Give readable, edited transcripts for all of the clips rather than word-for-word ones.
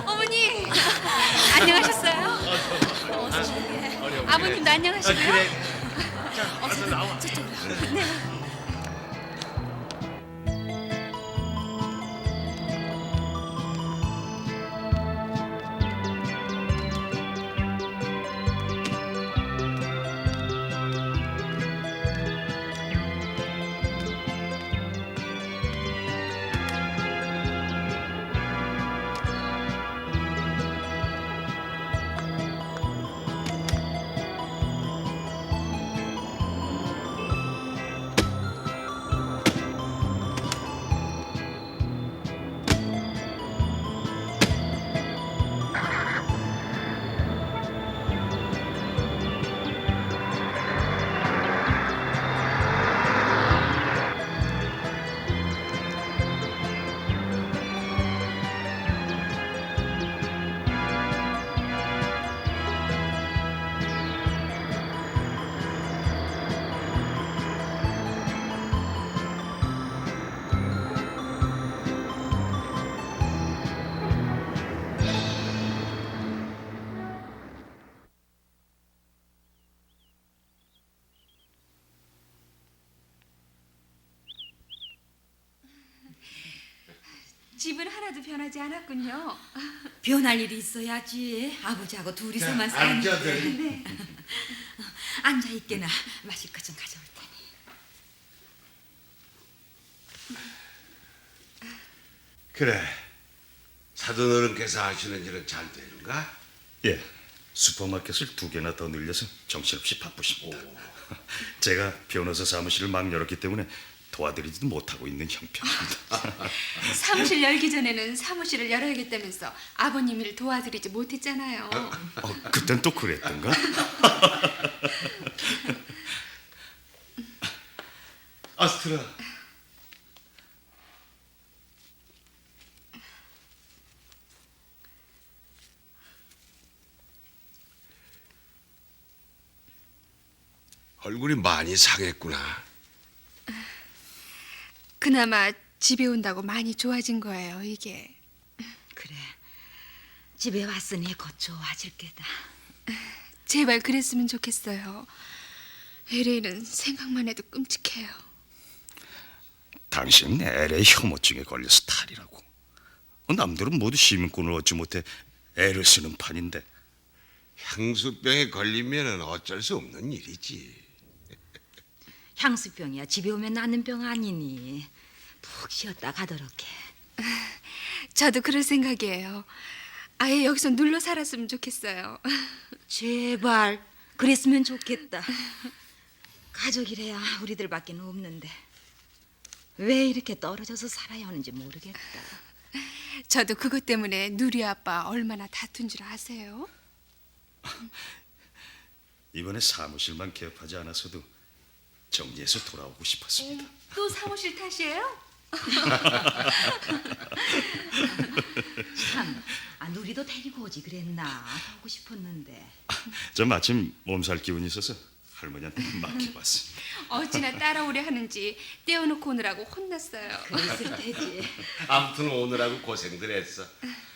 어머니 안녕하셨어요? 아버님도 안녕하시고요. 어서 나와. 집은 하나도 변하지 않았군요. 변할 일이 있어야지. 아버지하고 둘이서만 사니까. 앉아들. 네. 앉아 있게나 마실 것 좀 가져올 테니. 그래. 사돈 어른께서 하시는 일은 잘 되는가? 예, 슈퍼마켓을 2개나 더 늘려서 정신없이 바쁘십니다. 제가 변호사 사무실을 막 열었기 때문에 도와드리지도 못하고 있는 형편입니다. 사무실 열기 전에는 사무실을 열어야겠다면서 아버님 일 도와드리지 못했잖아요. 그땐 또 그랬던가? 아스트라. 얼굴이 많이 상했구나. 그나마 집에 온다고 많이 좋아진 거예요, 이게. 그래. 집에 왔으니 곧 좋아질 게다. 제발 그랬으면 좋겠어요. LA는 생각만 해도 끔찍해요. 당신은 LA 혐오증에 걸려서 탈이라고. 남들은 모두 시민권을 얻지 못해 애를 쓰는 판인데. 향수병에 걸리면 어쩔 수 없는 일이지. 향수병이야 집에 오면 낫는 병 아니니. 푹 쉬었다 가도록 해. 저도 그럴 생각이에요. 아예 여기서 눌러 살았으면 좋겠어요. 제발 그랬으면 좋겠다. 가족이래야 우리들밖에 없는데 왜 이렇게 떨어져서 살아야 하는지 모르겠다. 저도 그것 때문에 누리 아빠 얼마나 다툰 줄 아세요? 이번에 사무실만 개업하지 않았어도 정리해서 돌아오고 싶었습니다. 또 사무실 탓이에요? 참, 누리도 데리고 오지 그랬나 하고 싶었는데. 저 마침 몸살 기운이 있어서 할머니한테 맡겨봤습니다. 어찌나 따라오려 하는지 떼어놓고 오느라고 혼났어요. 그랬을 테지. 아무튼 오느라고 고생들 했어.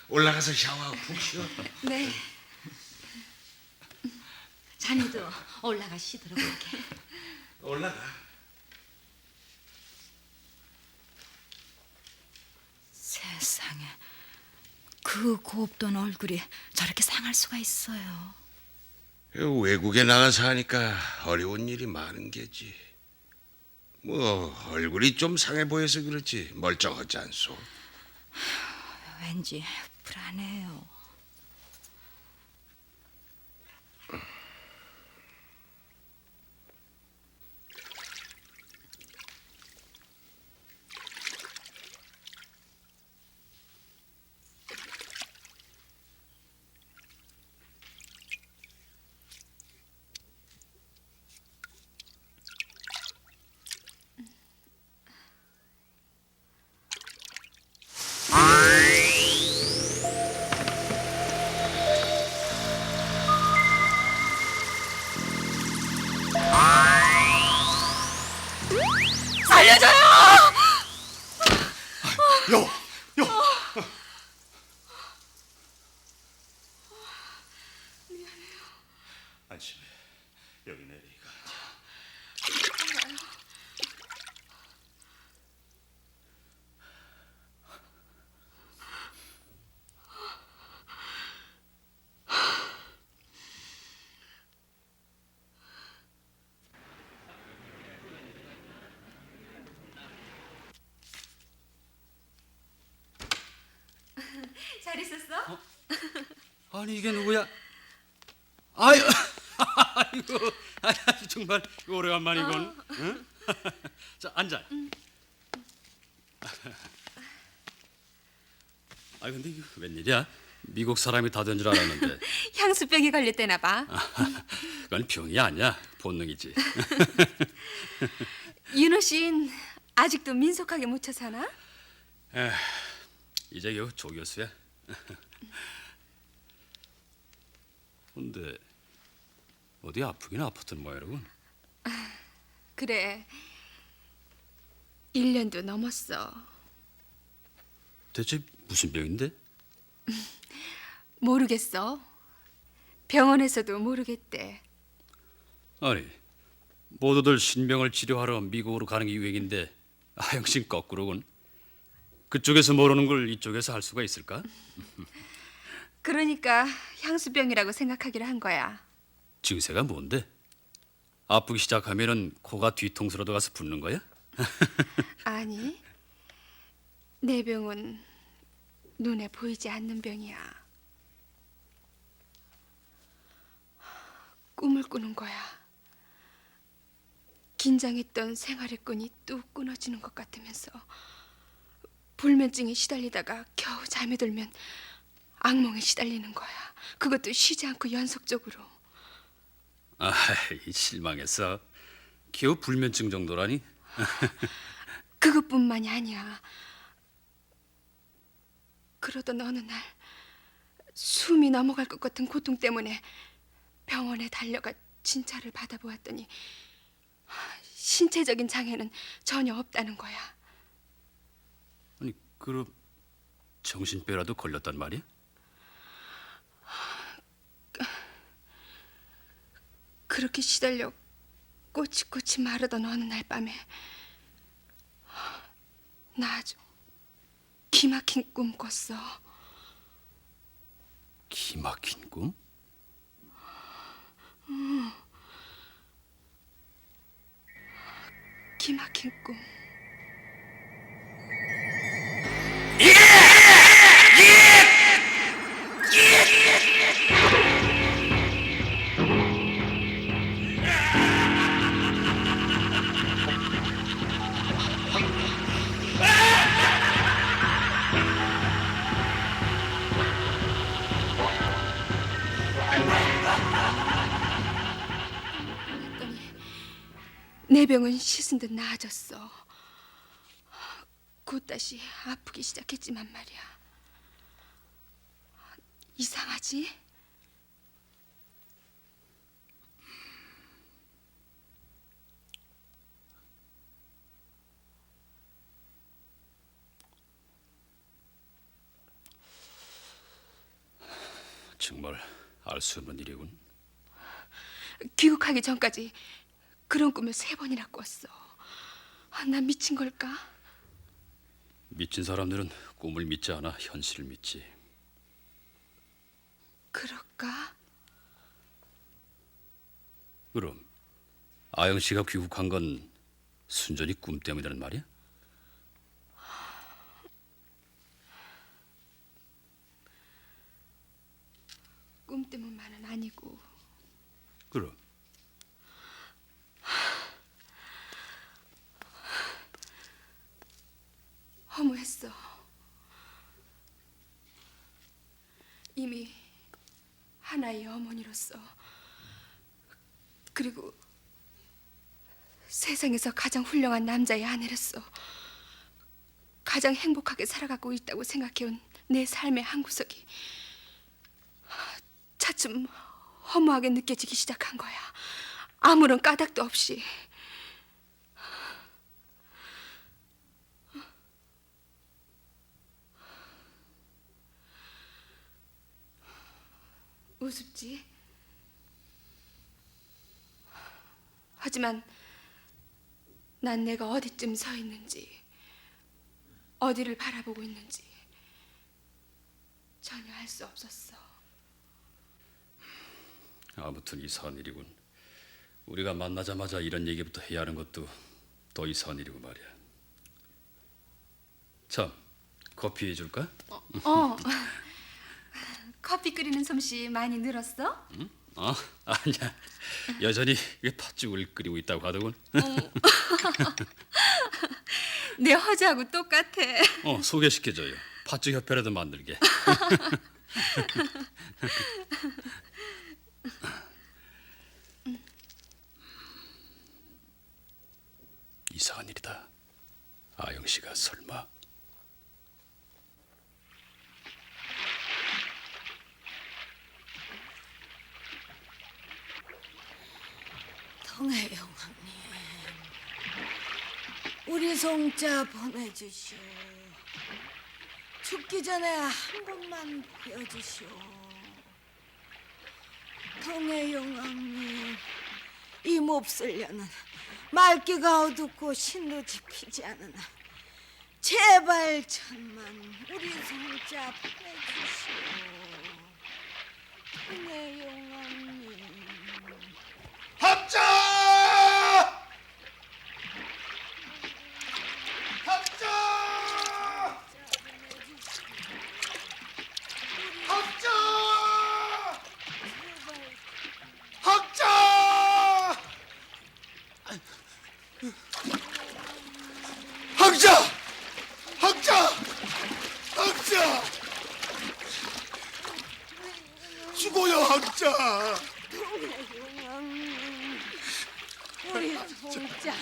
올라가서 샤워하고 푹 쉬어. 네. 자네도 올라가 쉬도록 할게. 올라가. 세상에, 그 곱던 얼굴이 저렇게 상할 수가 있어요. 외국에 나가서 하니까 어려운 일이 많은 게지. 뭐 얼굴이 좀 상해 보여서 그렇지 멀쩡하지 않소. 왠지 불안해요. 여! 잘 있었어? 아니 이게 누구야? 아유, 아이고, 아유, 정말 오래간만이군. 응? 자 앉아. 아 근데 이게 웬일이야? 미국 사람이 다 된 줄 알았는데 향수병이 걸렸대나 봐. 그건 병이 아니야, 본능이지. 윤호 씨는 아직도 민속하게 묻혀 사나? 이제 겨우 조 교수야. 근데 어디 아프긴 아팠던 모양이군. 그래. 1년도 넘었어. 대체 무슨 병인데? 모르겠어. 병원에서도 모르겠대. 아니 모두들 신병을 치료하러 미국으로 가는 게 유행인데 아영신 거꾸로군. 그쪽에서 모르는 걸 이쪽에서 할 수가 있을까? 그러니까 향수병이라고 생각하기로 한 거야. 증세가 뭔데? 아프기 시작하면은 코가 뒤통수로 들어가서 붓는 거야? 아니, 내 병은 눈에 보이지 않는 병이야. 꿈을 꾸는 거야. 긴장했던 생활의 끈이 뚝 끊어지는 것 같으면서 불면증에 시달리다가 겨우 잠에 들면 악몽에 시달리는 거야. 그것도 쉬지 않고 연속적으로. 아이 실망했어. 겨우 불면증 정도라니? 그것뿐만이 아니야. 그러던 어느 날 숨이 넘어갈 것 같은 고통 때문에 병원에 달려가 진찰을 받아보았더니 신체적인 장애는 전혀 없다는 거야. 아니 그럼 정신병이라도 걸렸단 말이야? 그렇게 시달려 꼬치꼬치 마르던 어느 날 밤에 나 아주 기막힌 꿈 꿨어. 기막힌 꿈? 기막힌 꿈. 내 병은 씻은 듯 나아졌어. 곧 다시 아프기 시작했지만 말이야. 이상하지? 정말 알 수 없는 일이군. 귀국하기 전까지 그런 꿈을 3번이나 꿨어. 난 미친 걸까? 미친 사람들은 꿈을 믿지 않아 현실을 믿지. 그럴까? 그럼 아영 씨가 귀국한 건 순전히 꿈 때문이라는 말이야? 꿈 때문만은 아니고 그럼 허무했어. 이미 하나의 어머니로서, 그리고 세상에서 가장 훌륭한 남자의 아내로서 가장 행복하게 살아가고 있다고 생각해온 내 삶의 한 구석이 차츰 허무하게 느껴지기 시작한 거야. 아무런 까닭도 없이. 우습지? 하지만 난 내가 어디쯤 서 있는지, 어디를 바라보고 있는지 전혀 알 수 없었어. 아무튼 이상한 일이군. 우리가 만나자마자 이런 얘기부터 해야 하는 것도 더 이상한 일이고 말이야. 참, 커피 해줄까? 커피 끓이는 솜씨 많이 늘었어? 아니야. 여전히 이 팥죽을 끓이고 있다고 하더군. 내 허주하고 똑같아. 소개시켜줘요. 팥죽 협회라도 만들게. 이상한 일이다. 아영 씨가 설마. 통해영 언니, 우리 송자 보내주시오. 죽기 전에 한 번만 보여주시오. 통해영 언니, 이 몹쓸려는 말기가 어둡고 신도 지피지 않으나 제발 천만 우리 송자 보내주시오. 통해영 언니. 합자! 합자! 합자! 합자! 학자! 학자! 학자! 죽어요 학자! 우리 송자.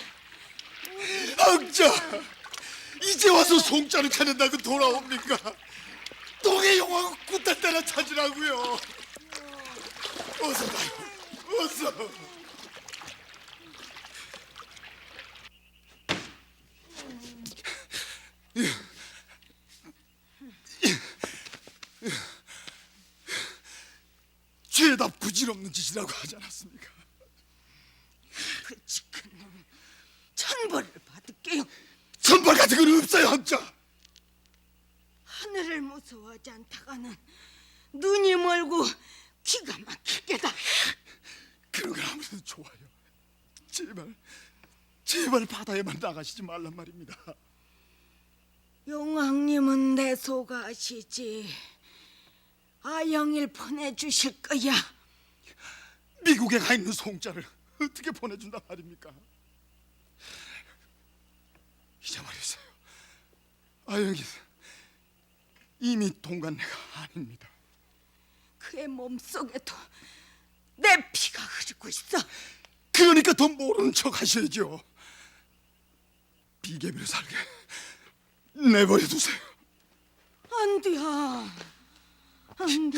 학자! 이제 와서 송자를 찾는다고 돌아옵니까? 동해 용왕 굳단 따라 찾으라고요. 어서 가요. 어서. 죄다 부질없는 짓이라고 하지 않았습니까? 그 지큰 놈 천벌을 받을게요. 선발 같은 건 없어요, 학자. 하늘을 무서워하지 않다가는 눈이 멀고 기가 막히게다. 그런 건 아무래도 좋아요. 제발 바다에만 나가시지 말란 말입니다. 용왕님은 내 소가시지. 아영일 보내주실 거야. 미국에 가 있는 송자를 어떻게 보내준단 말입니까? 이제 말이세요. 아영이 이미 동간내가 아닙니다. 그의 몸속에도 내 피가 흐르고 있어. 그러니까 더 모르는 척 하셔야죠. 비계비로 살게 내버려 두세요. 안 돼. 안 돼.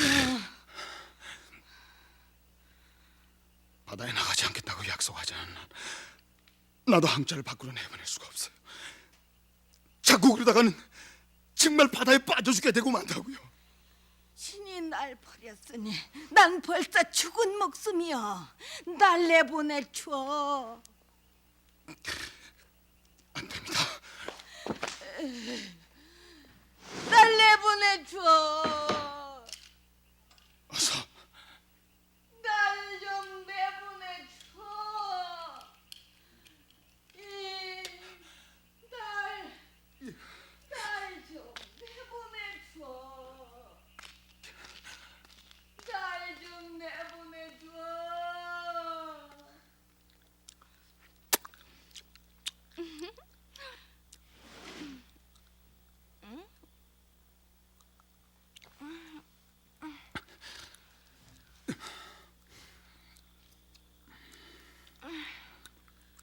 바다에 나가지 않겠다고 약속하지 않나. 나도 항자를 밖으로 내보낼 수가 없어요. 자꾸 그러다가는 정말 바다에 빠져주게 되고 만다고요. 신이 날 버렸으니 난 벌써 죽은 목숨이야. 날 내보내줘. 안 됩니다. 날 내보내줘. 어서. 날 좀 내보내줘. 날 좀 내보내줘. 날 좀 내보내줘.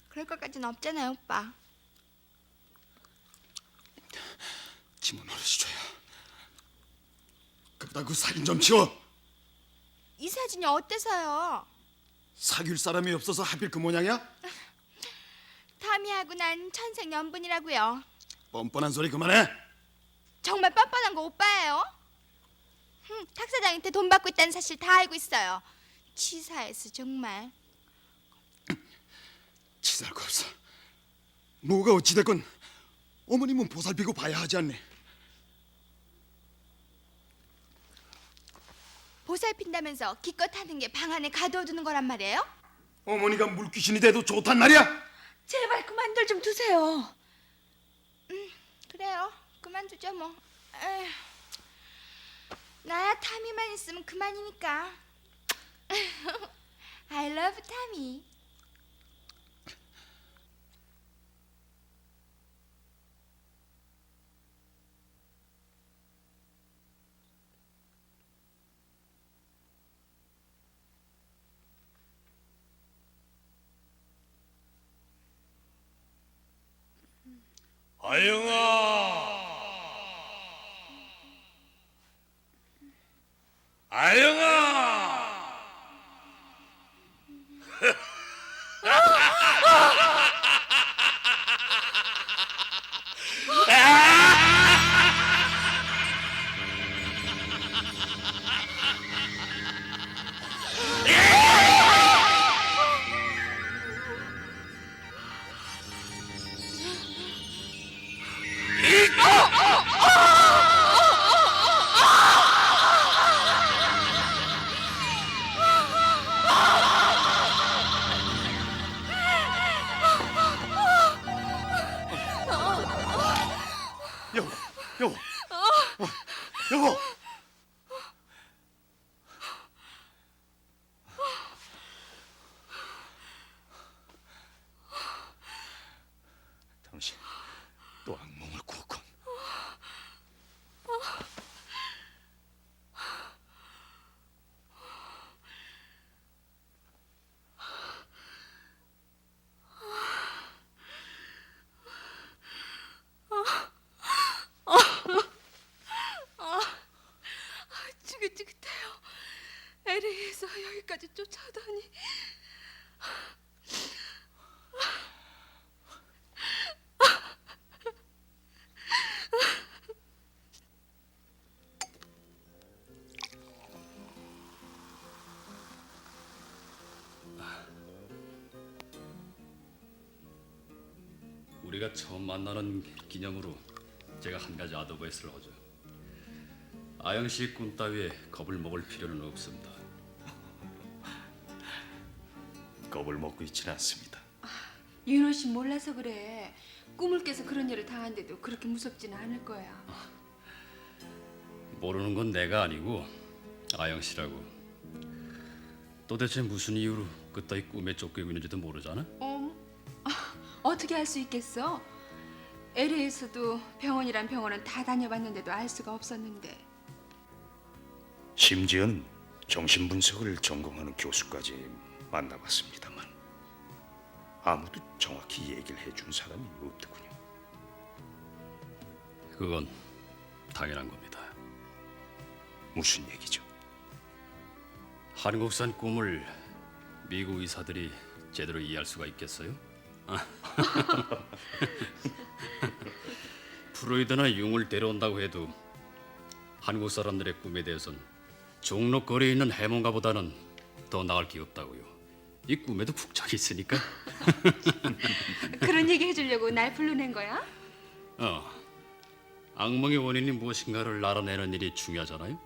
그럴 것까지는 없잖아요, 오빠. 짐은 어르신 줘야. 그보다 그 사진 좀 치워. 이 사진이 어때서요? 사귈 사람이 없어서 하필 그 모양이야? 타미하고 난 천생연분이라고요. 뻔뻔한 소리 그만해. 정말 뻔뻔한 거 오빠예요? 탁 사장한테 돈 받고 있다는 사실 다 알고 있어요. 치사해서 정말. 치사할 거 없어. 뭐가 어찌됐건 어머님은 보살피고 봐야 하지 않니? 보살핀다면서 기껏 하는 게 방 안에 가둬두는 거란 말이에요? 어머니가 물귀신이 돼도 좋단 말이야. 제발 그만들 좀 두세요. 그래요. 그만두죠 뭐. 에휴, 나야 타미만 있으면 그만이니까. I love 타미. 아영아, 아영아. 여보, 여보, 여보. 당신 또 악몽을 꾸었군. 지긋지긋해요. LA에서 여기까지 쫓아오다니. 우리가 처음 만나는 기념으로 제가 한 가지 아드바이스를 하죠. 아영 씨 꿈 따위에 겁을 먹을 필요는 없습니다. 겁을 먹고 있지는 않습니다. 윤호 씨 몰라서 그래. 꿈을 깨서 그런 일을 당한데도 그렇게 무섭지는 않을 거야. 모르는 건 내가 아니고 아영 씨라고. 도대체 무슨 이유로 그따위 꿈에 쫓기고 있는지도 모르잖아. 어떻게 알 수 있겠어? LA에서도 병원이란 병원은 다 다녀봤는데도 알 수가 없었는데. 심지어는 정신분석을 전공하는 교수까지 만나봤습니다만 아무도 정확히 얘기를 해준 사람이 없더군요. 그건 당연한 겁니다. 무슨 얘기죠? 한국산 꿈을 미국 의사들이 제대로 이해할 수가 있겠어요? 프로이드나 융을 데려온다고 해도 한국 사람들의 꿈에 대해선 종로거리에 있는 해몽가보다는 더 나을 게 없다고요. 이 꿈에도 북적이 있으니까. 그런 얘기 해주려고 날 불러낸 거야? 악몽의 원인이 무엇인가를 알아내는 일이 중요하잖아요.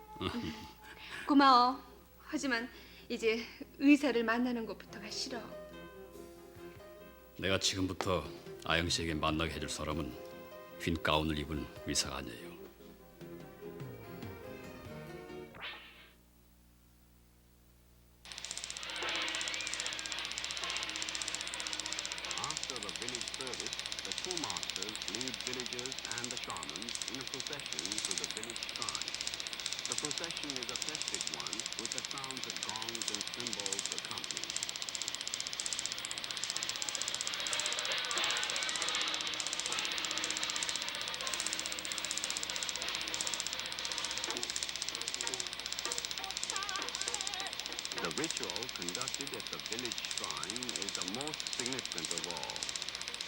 고마워. 하지만 이제 의사를 만나는 것부터가 싫어. 내가 지금부터 아영 씨에게 만나게 해줄 사람은 흰 가운을 입은 의사가 아니에요. After the village service, the two masters lead villagers and the shamans in a procession to the village shrine. The procession is a festive one with the sounds of gongs and cymbals accompanying. The ritual conducted at the village shrine is the most significant of all.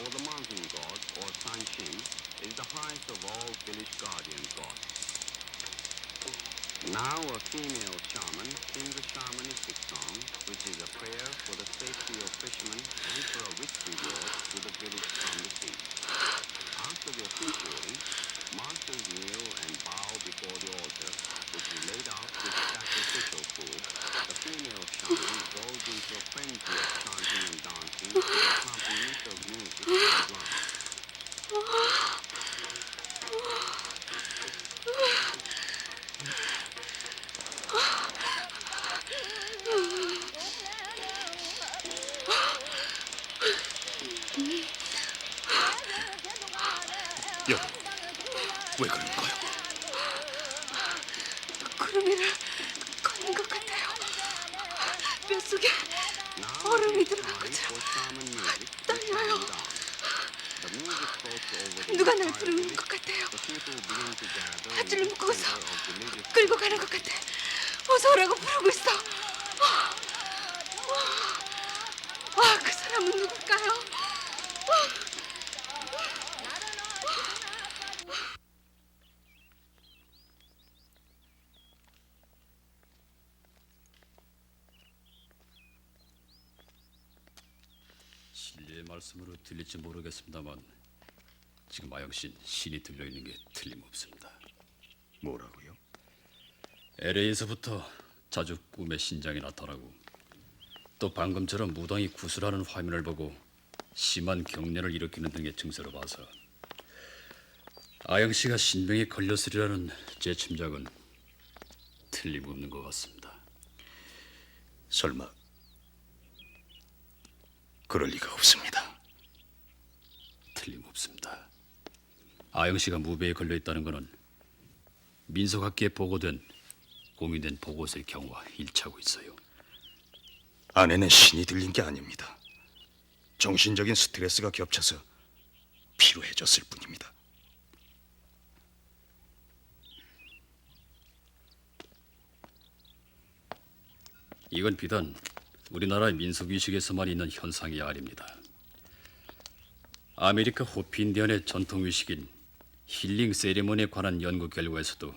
For the mountain god, or Sanshin, is the highest of all village guardian gods. Now a female shaman sings a shamanistic song, which is a prayer for the safety of fishermen and for a rich reward to the village from the sea. After the officiating, masters kneel and bow before the altar, which is laid out with sacrificial food. The female shaman goes into a frenzy of chanting and dancing to the accompaniment of music and drums. 얼음 위를 걷는 것 같아요. 뼛속에 얼음이 들어간 것처럼 떨려요. 누가 날 부르는 것 같아요. 밧줄로 묶어서 끌고 가는 것 같아. 어서 오라고 부르고 있어. 그 사람은 누굴까요? 실례의 말씀으로 들릴지 모르겠습니다만 지금 아영 씨는 신이 들려 있는 게 틀림없습니다. 뭐라고요? LA에서부터 자주 꿈에 신장이 나타나고 또 방금처럼 무당이 구슬하는 화면을 보고 심한 경련을 일으키는 등의 증세로 봐서 아영 씨가 신병에 걸렸으리라는 제 짐작은 틀림없는 것 같습니다. 설마 그럴 리가 없습니다. 틀림없습니다. 아영 씨가 무배에 걸려 있다는 것은 민속학계에 보고된 공인된 보고서의 경우와 일치하고 있어요. 아내는 신이 들린 게 아닙니다. 정신적인 스트레스가 겹쳐서 피로해졌을 뿐입니다. 이건 비단 우리나라의 민속의식에서만 있는 현상이 아닙니다. 아메리카 호피 인디언의 전통의식인 힐링 세리머니에 관한 연구 결과에서도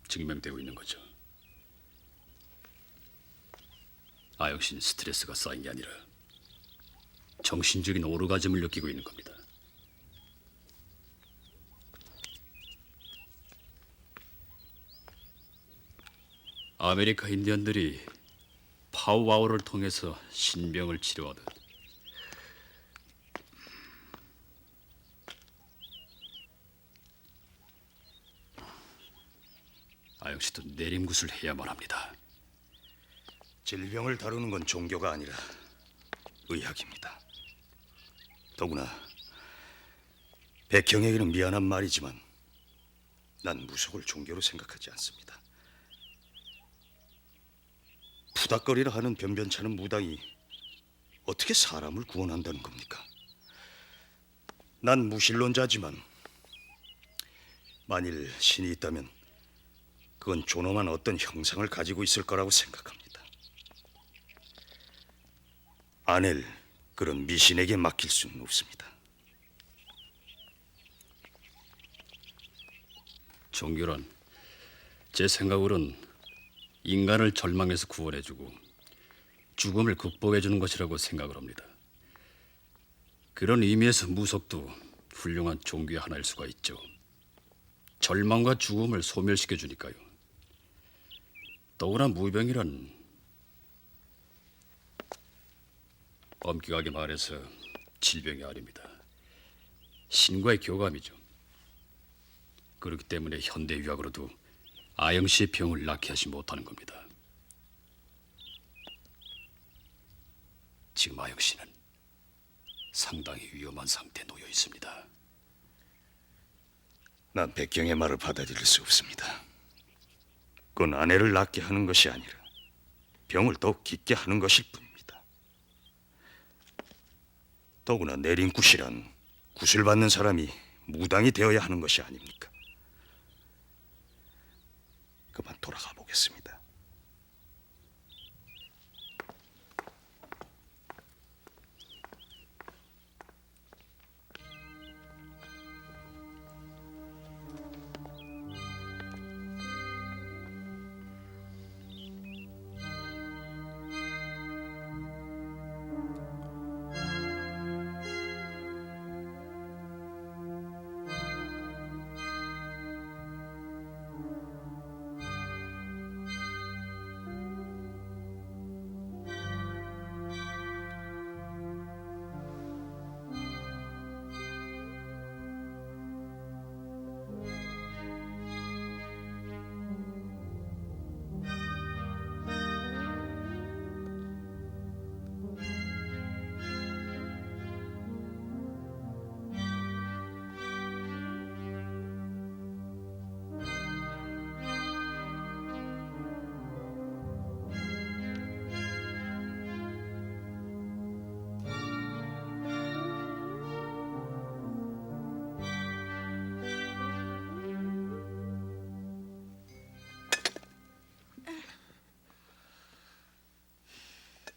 증명되고 있는 거죠. 아영 씨는 스트레스가 쌓인 게 아니라 정신적인 오르가즘을 느끼고 있는 겁니다. 아메리카 인디언들이 파우와우를 통해서 신병을 치료하듯 아영 씨도 내림굿을 해야만 합니다. 질병을 다루는 건 종교가 아니라 의학입니다. 더구나 백형에게는 미안한 말이지만 난 무속을 종교로 생각하지 않습니다. 푸닥거리라 하는 변변찮은 무당이 어떻게 사람을 구원한다는 겁니까? 난 무신론자지만 만일 신이 있다면 그건 존엄한 어떤 형상을 가지고 있을 거라고 생각합니다. 아내를 그런 미신에게 맡길 수는 없습니다. 종교란 제 생각으론 인간을 절망에서 구원해주고 죽음을 극복해주는 것이라고 생각을 합니다. 그런 의미에서 무속도 훌륭한 종교의 하나일 수가 있죠. 절망과 죽음을 소멸시켜주니까요. 더구나 무병이란 엄격하게 말해서 질병이 아닙니다. 신과의 교감이죠. 그렇기 때문에 현대의학으로도 아영 씨의 병을 낫게 하지 못하는 겁니다. 지금 아영 씨는 상당히 위험한 상태에 놓여 있습니다. 난 백경의 말을 받아들일 수 없습니다. 그건 아내를 낫게 하는 것이 아니라 병을 더욱 깊게 하는 것일 뿐입니다. 더구나 내린굿이란 굿을 받는 사람이 무당이 되어야 하는 것이 아닙니까? 그만 돌아가 보겠습니다.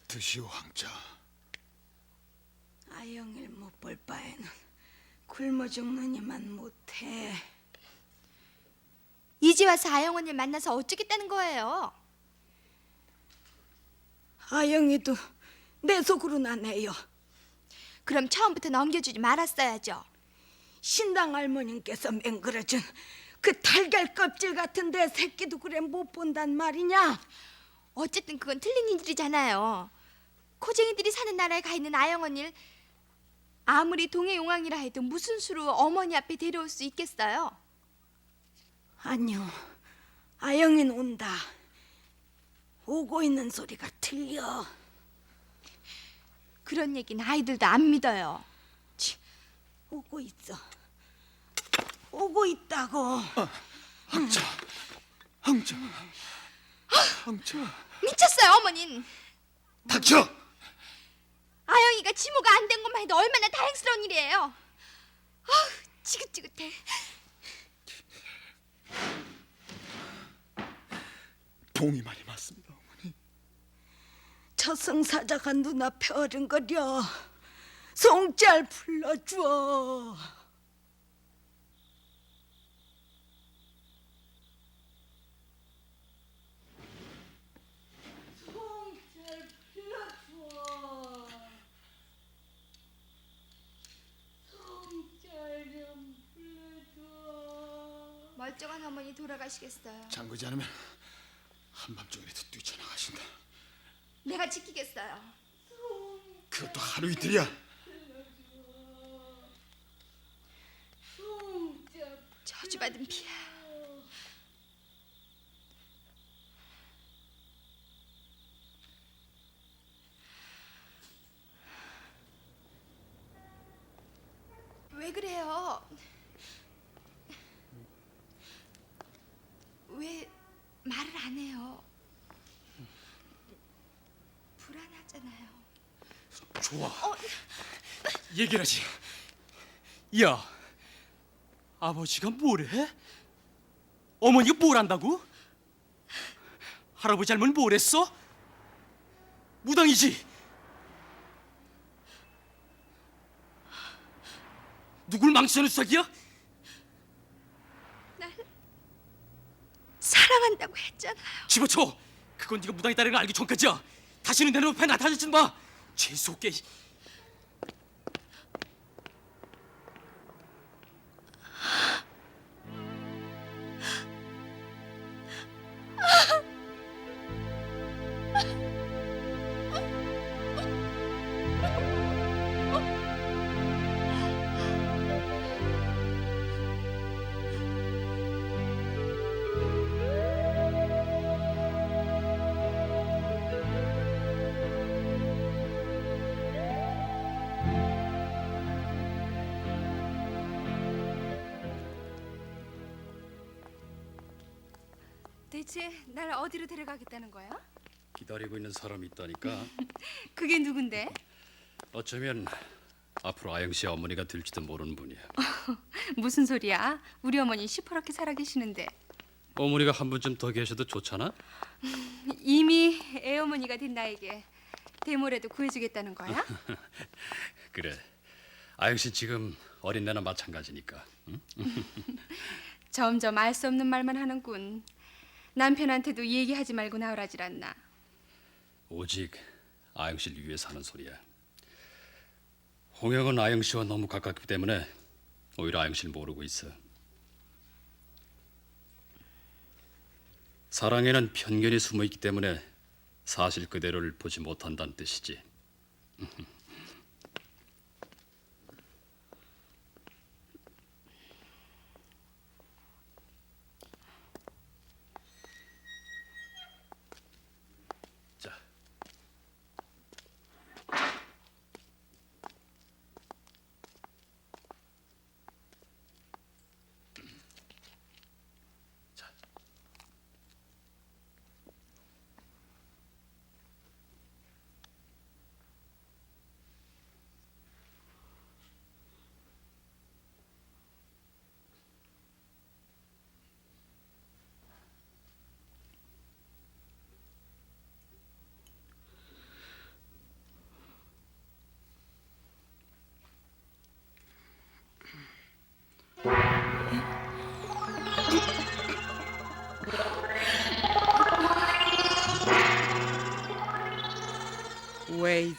드시오 황자. 아영일 못 볼 바에는 굶어 죽느니만 못해. 이제 와서 아영언니를 만나서 어쩌겠다는 거예요? 아영이도 내 속으로 나네요. 그럼 처음부터 넘겨주지 말았어야죠. 신당 할머님께서 맹글어준 그 달걀 껍질 같은 내 새끼도 그래 못 본단 말이냐? 어쨌든 그건 틀린 일이잖아요. 코쟁이들이 사는 나라에 가 있는 아영언니를 아무리 동해 용왕이라 해도 무슨 수로 어머니 앞에 데려올 수 있겠어요? 아니요, 아영이는 온다. 오고 있는 소리가 들려. 그런 얘기는 아이들도 안 믿어요. 오고 있어. 오고 있다고. 황자, 황자, 황자. 미쳤어요, 어머닌. 닥쳐! 아영이가 지모가 안 된 것만 해도 얼마나 다행스러운 일이에요. 아우, 지긋지긋해. 동이 말이 맞습니다, 어머니. 저승사자가 눈앞에 어른거려. 송짤 불러줘. 송짤 불러줘. 송짤 좀 불러줘. 멀쩡한 어머니 돌아가시겠어요. 잠그지 않으면 한밤중이라도 뛰쳐나가신다. 내가 지키겠어요. 그것도 하루 이틀이야. 저주받은 피야. 왜 그래요? 왜 말을 안 해요? 불안하잖아요. 좋아. 얘기를 하지. 야, 아버지가 뭐래? 어머니가 뭘 한다고? 할아버지 할머니 뭘 했어? 무당이지? 누굴 망치는 수작이야? 날 사랑한다고 했잖아요. 집어쳐. 그건 네가 무당이다는 걸 알기 전까지야. 다시는 내 눈앞에 나타나지 마. 재수없게. 대체 날 어디로 데려가겠다는 거야? 기다리고 있는 사람이 있다니까. 그게 누군데? 어쩌면 앞으로 아영 씨 어머니가 될지도 모르는 분이야. 무슨 소리야? 우리 어머니 시퍼렇게 살아계시는데. 어머니가 한 분쯤 더 계셔도 좋잖아. 이미 애어머니가 된 나에게 대모라도 구해주겠다는 거야? 그래. 아영 씨 지금 어린애나 마찬가지니까. 응? 점점 알 수 없는 말만 하는군. 남편한테도 얘기하지 말고 나오라질 않나. 오직 아영 씨를 위해서 하는 소리야. 홍영은 아영 씨와 너무 가깝기 때문에 오히려 아영 씨를 모르고 있어. 사랑에는 편견이 숨어 있기 때문에 사실 그대로를 보지 못한다는 뜻이지. 자, 자.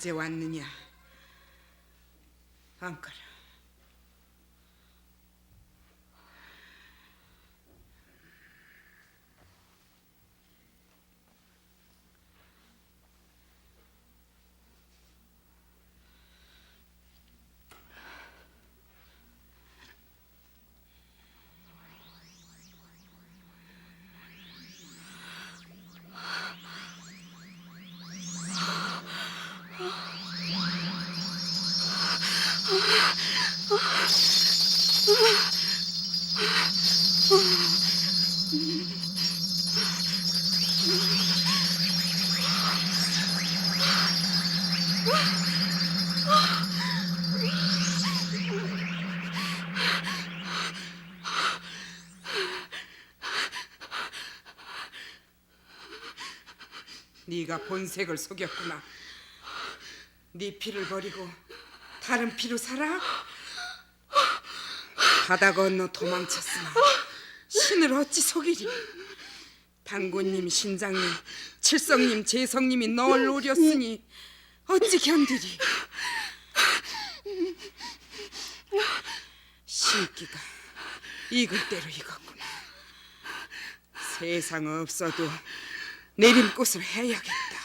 이제 왔느냐? 안가라. 네가 본색을 속였구나. 네 피를 버리고 다른 피로 살아? 바다 건너 도망쳤으나 신을 어찌 속이리? 당군님, 신장님, 칠성님, 재성님이 널 노렸으니 어찌 견디리? 신기가 익을 대로 익었구나. 세상 없어도 내림꽃을 해야겠다.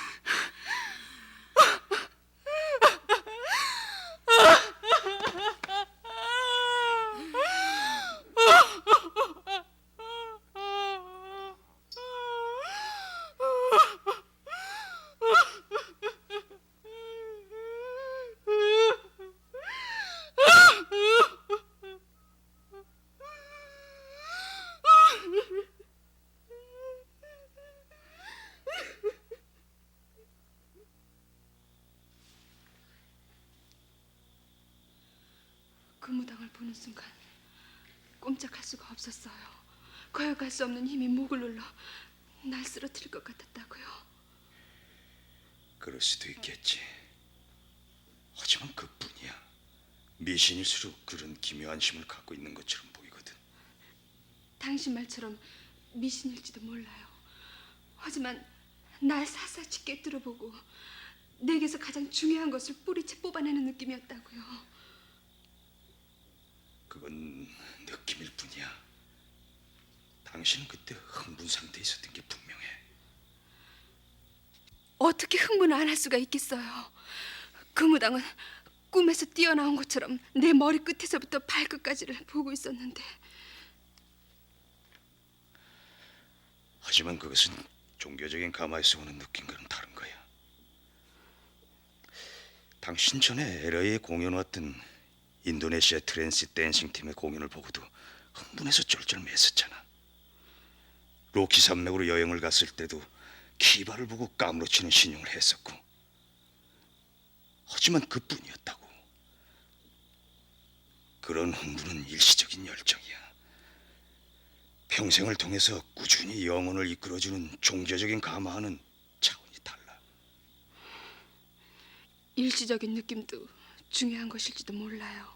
그 무당을 보는 순간 꼼짝할 수가 없었어요. 거역할 수 없는 힘이 목을 눌러 날 쓰러뜨릴 것 같았다고요. 그럴 수도 있겠지. 하지만 그뿐이야. 미신일수록 그런 기묘한 힘을 갖고 있는 것처럼 보이거든. 당신 말처럼 미신일지도 몰라요. 하지만 날 샅샅이 꿰뚫어보고 내게서 가장 중요한 것을 뿌리채 뽑아내는 느낌이었다고요. 그건 느낌일 뿐이야. 당신은 그때 흥분 상태에 있었던 게 분명해. 어떻게 흥분을 안 할 수가 있겠어요. 그 무당은 꿈에서 뛰어나온 것처럼 내 머리 끝에서부터 발끝까지를 보고 있었는데. 하지만 그것은 종교적인 가마에서 오는 느낌과는 다른 거야. 당신 전에 LA에 공연 왔던 인도네시아 트랜시 댄싱 팀의 공연을 보고도 흥분해서 쩔쩔매었었잖아. 로키 산맥으로 여행을 갔을 때도 키바를 보고 까무러치는 신용을 했었고. 하지만 그뿐이었다고. 그런 흥분은 일시적인 열정이야. 평생을 통해서 꾸준히 영혼을 이끌어주는 종교적인 가마와는 차원이 달라. 일시적인 느낌도 중요한 것일지도 몰라요.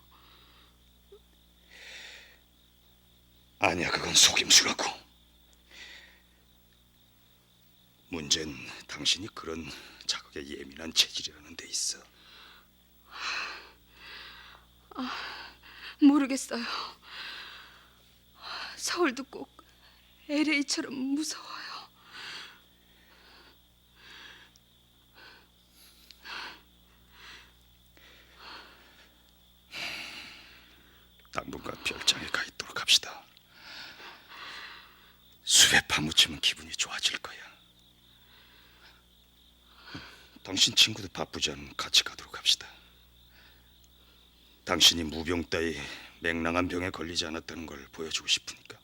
아니야, 그건 속임수라고. 문제는 당신이 그런 자극에 예민한 체질이라는 데 있어. 모르겠어요. 서울도 꼭 LA처럼 무서워요. 당분간 별장에 가 있도록 합시다. 숲에 파묻히면 기분이 좋아질 거야. 당신 친구도 바쁘지 않으면 같이 가도록 합시다. 당신이 무병 따위 맹랑한 병에 걸리지 않았다는 걸 보여주고 싶으니까.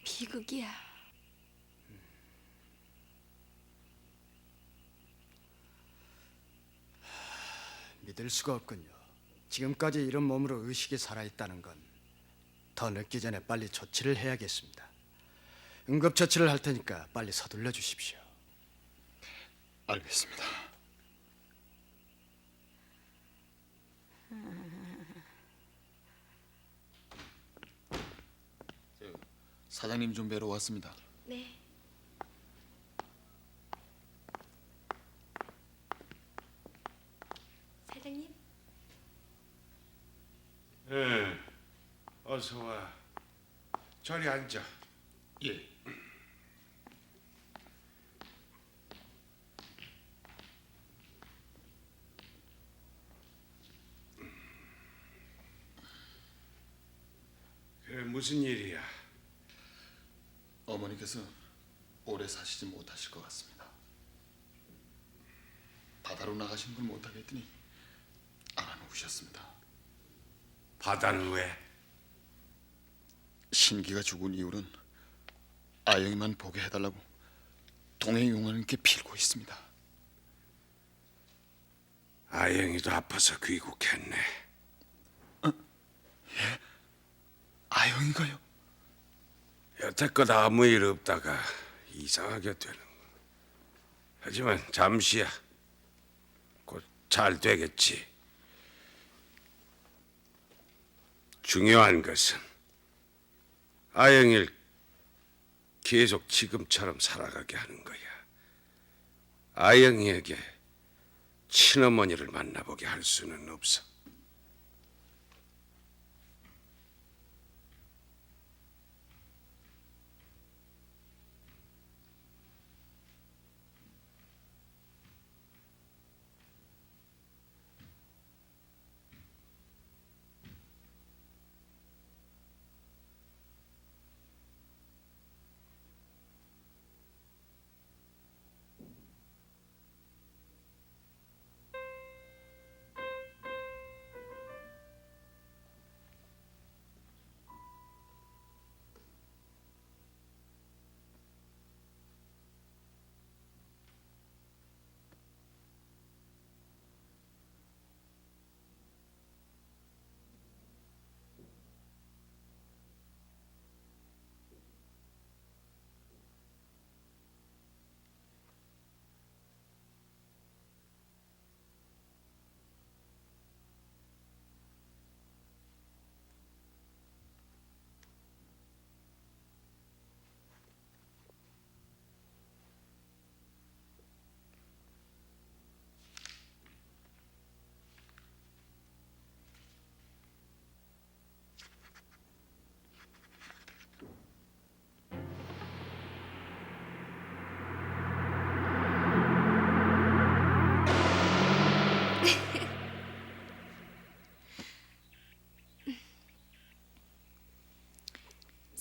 비극이야. 믿을 수가 없군요. 지금까지 이런 몸으로 의식이 살아있다는 건 더 늦기 전에 빨리 조치를 해야겠습니다. 응급처치를 할 테니까 빨리 서둘러 주십시오. 알겠습니다. 사장님 좀 뵈러 왔습니다. 네. 사장님. 예, 어서 와. 자리 앉아. 예. 그래, 무슨 일이야? 어머니께서 오래 사시지 못하실 것 같습니다. 바다로 나가신 걸 못하겠더니 알아놓으셨습니다. 바다는 왜? 신기가 죽은 이후로는 아영이만 보게 해달라고 동해 용왕님께 빌고 있습니다. 아영이도 아파서 귀국했네. 아영이가요? 여태껏 아무 일 없다가 이상하게 되는 거. 하지만 잠시야. 곧 잘 되겠지. 중요한 것은 아영이를 계속 지금처럼 살아가게 하는 거야. 아영이에게 친어머니를 만나보게 할 수는 없어.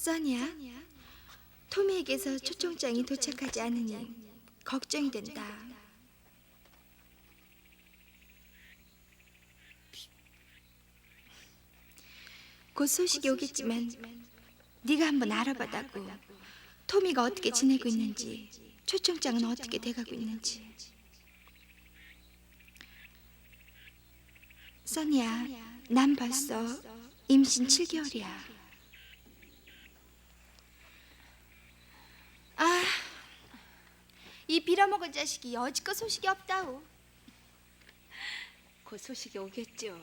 써니야, 토미에게서 초청장이 도착하지 않으니 걱정이 된다. 곧 소식이 오겠지만 네가 한번 알아봐다고 토미가 어떻게 지내고 있는지, 초청장은 어떻게 돼가고 있는지. 써니야, 난 벌써 임신 7개월이야. 아, 이 빌어먹은 자식이 여지껏 소식이 없다오. 곧 소식이 오겠죠.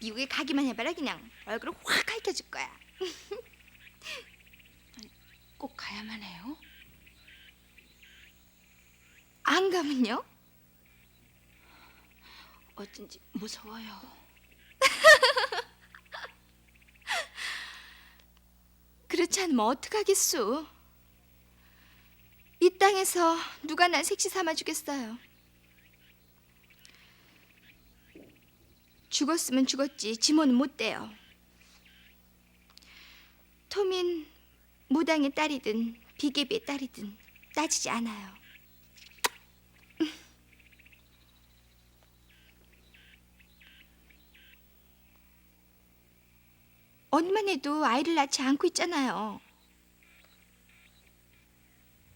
미국에 가기만 해봐라. 그냥 얼굴을 확 가르쳐줄 거야. 꼭 가야만 해요? 안 가면요? 어쩐지 무서워요. 그렇지 않으면 어떡하겠소? 이 땅에서 누가 날 색시 삼아주겠어요? 죽었으면 죽었지 지모는 못 돼요. 토민 무당의 딸이든 비계비의 딸이든 따지지 않아요. 언니만 해도 아이를 낳지 않고 있잖아요.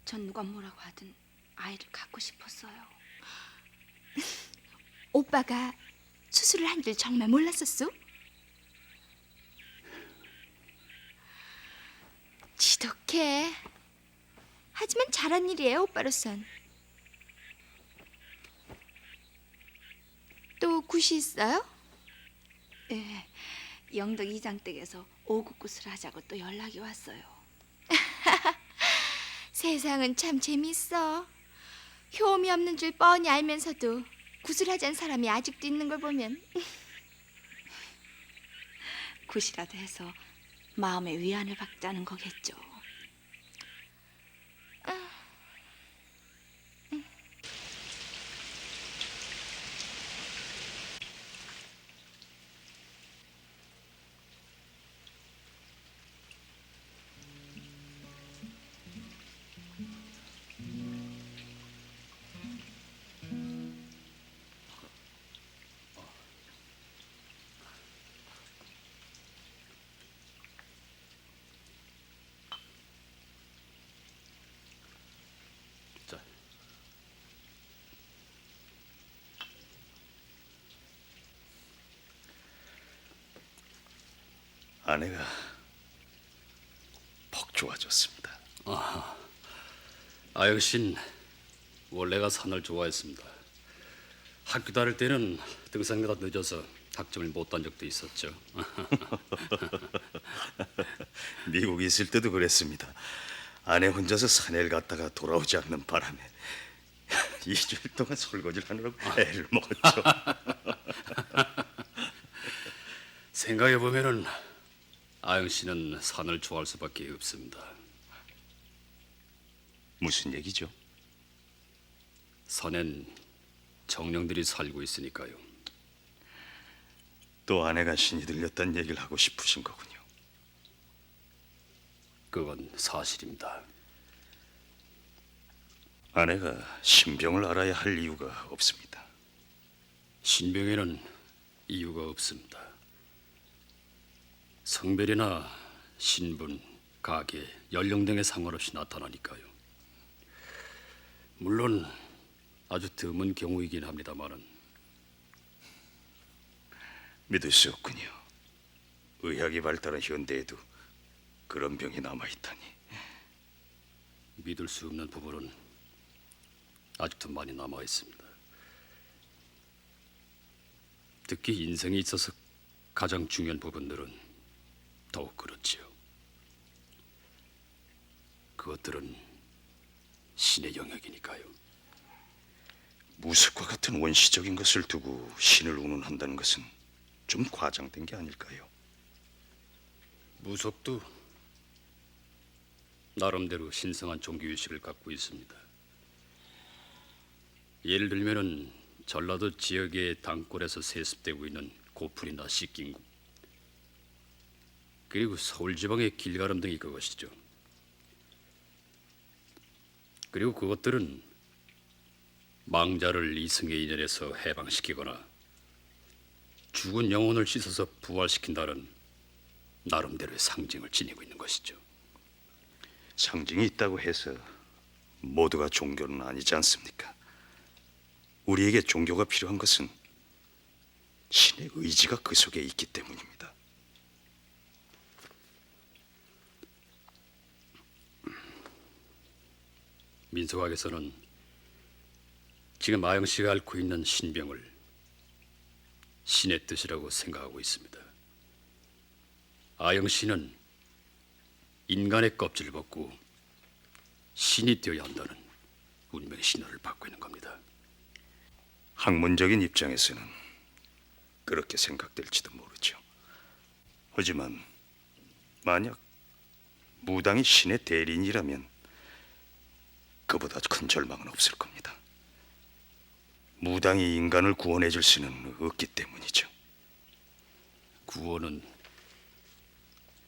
전 누가 뭐라고 하든 아이를 갖고 싶었어요. 오빠가 수술을 한 줄 정말 몰랐었소? 지독해. 하지만 잘한 일이에요, 오빠로선. 또 굿이 있어요? 예, 영덕 이장 댁에서 오국굿을 하자고 또 연락이 왔어요. 세상은 참 재밌어. 효험이 없는 줄 뻔히 알면서도 굿을 하자는 사람이 아직도 있는 걸 보면 굿이라도 해서 마음의 위안을 받자는 거겠죠. 자, 아내가 퍽 좋아졌습니다. 아영신 원래가 산을 좋아했습니다. 학교 다닐 때는 등산가다 늦어서 학점을 못 딴 적도 있었죠. 미국에 있을 때도 그랬습니다. 아내 혼자서 산에를 갔다가 돌아오지 않는 바람에 2주일 동안 설거지를 하느라고 애를 먹었죠. 생각해 보면은 아영 씨는 산을 좋아할 수밖에 없습니다. 무슨 얘기죠? 산엔 정령들이 살고 있으니까요. 또 아내가 신이 들렸다는 얘기를 하고 싶으신 거군요. 그건 사실입니다. 아내가 신병을 알아야 할 이유가 없습니다. 신병에는 이유가 없습니다. 성별이나 신분, 가계, 연령 등에 상관없이 나타나니까요. 물론 아주 드문 경우이긴 합니다만은 믿을 수 없군요. 의학이 발달한 현대에도 그런 병이 남아있다니. 믿을 수 없는 부분은 아직도 많이 남아 있습니다. 특히 인생에 있어서 가장 중요한 부분들은 더욱 그렇지요. 그것들은 신의 영역이니까요. 무속과 같은 원시적인 것을 두고 신을 운운한다는 것은 좀 과장된 게 아닐까요? 무속도 나름대로 신성한 종교의식을 갖고 있습니다. 예를 들면은 전라도 지역의 단골에서 세습되고 있는 고풀이나 식긴국, 그리고 서울 지방의 길가름 등이 그것이죠. 그리고 그것들은 망자를 이승의 인연에서 해방시키거나 죽은 영혼을 씻어서 부활시킨다는 나름대로의 상징을 지니고 있는 것이죠. 상징이 있다고 해서 모두가 종교는 아니지 않습니까? 우리에게 종교가 필요한 것은 신의 의지가 그 속에 있기 때문입니다. 민속학에서는 지금 아영 씨가 앓고 있는 신병을 신의 뜻이라고 생각하고 있습니다. 아영 씨는 인간의 껍질을 벗고 신이 되어야 한다는 운명의 신호를 받고 있는 겁니다. 학문적인 입장에서는 그렇게 생각될지도 모르죠. 하지만 만약 무당이 신의 대리인이라면 그보다 큰 절망은 없을 겁니다. 무당이 인간을 구원해 줄 수는 없기 때문이죠. 구원은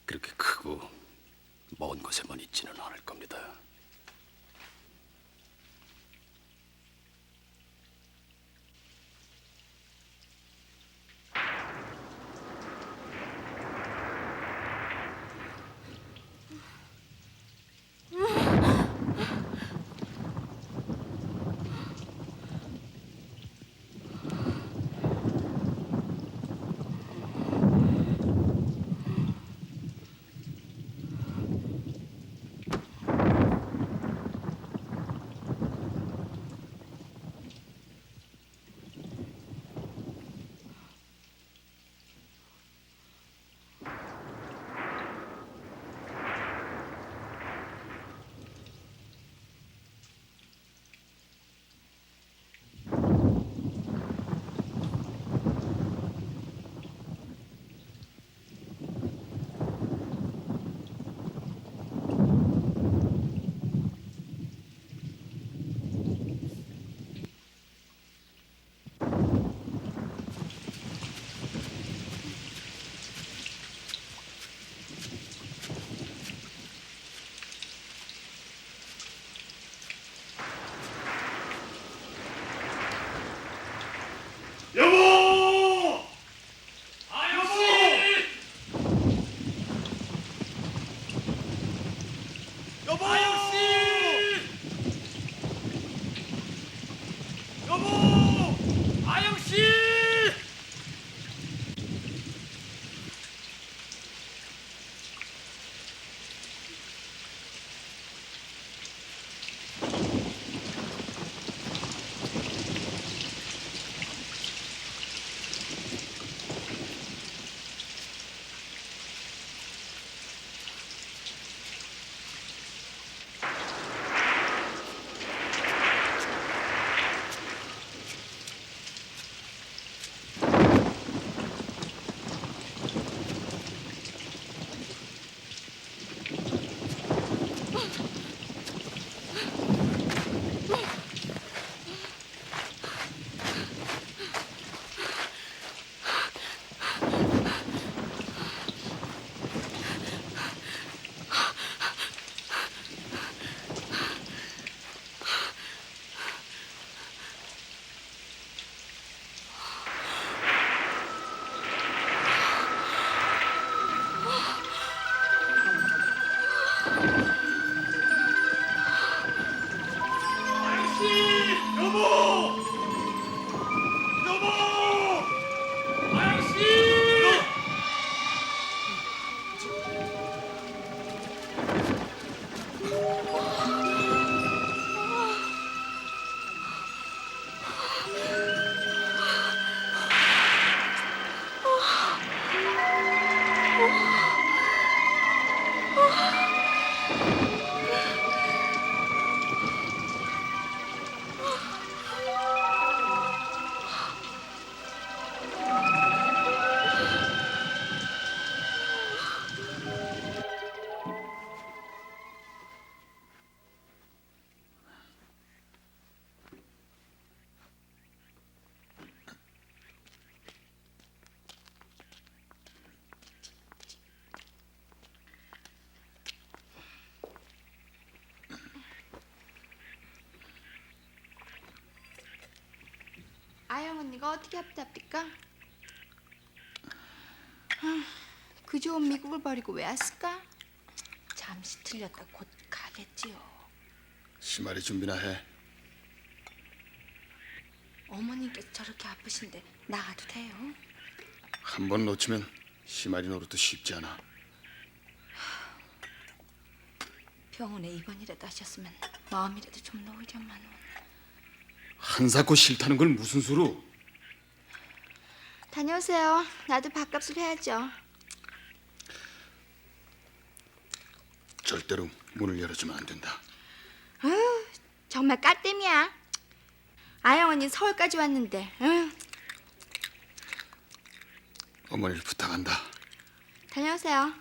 그렇게 크고 먼 곳에만 있지는 않을 겁니다. 아영 언니가 어떻게 합답니까? 그 좋은 미국을 버리고 왜 왔을까? 잠시 들렸다 곧 가겠지요. 시마리 준비나 해. 어머님께서 저렇게 아프신데 나가도 돼요? 한 번 놓치면 시마리 노릇도 쉽지 않아. 병원에 입원이라도 하셨으면 마음이라도 좀 놓으려만. 한사코 싫다는 걸 무슨 수로? 다녀오세요. 나도 밥값을 해야죠. 절대로 문을 열어주면 안 된다. 아유, 정말 까땜이야. 아영 언니 서울까지 왔는데. 어머니를 부탁한다. 다녀오세요.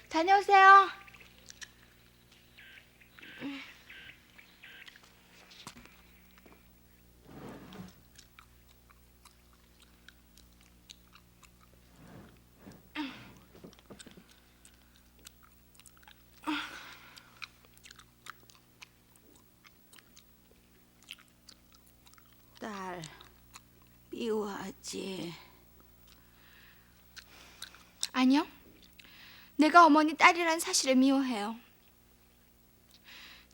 다녀오세요. 딸, 미워하지? 아니요. 내가 어머니 딸이란 사실을 미워해요.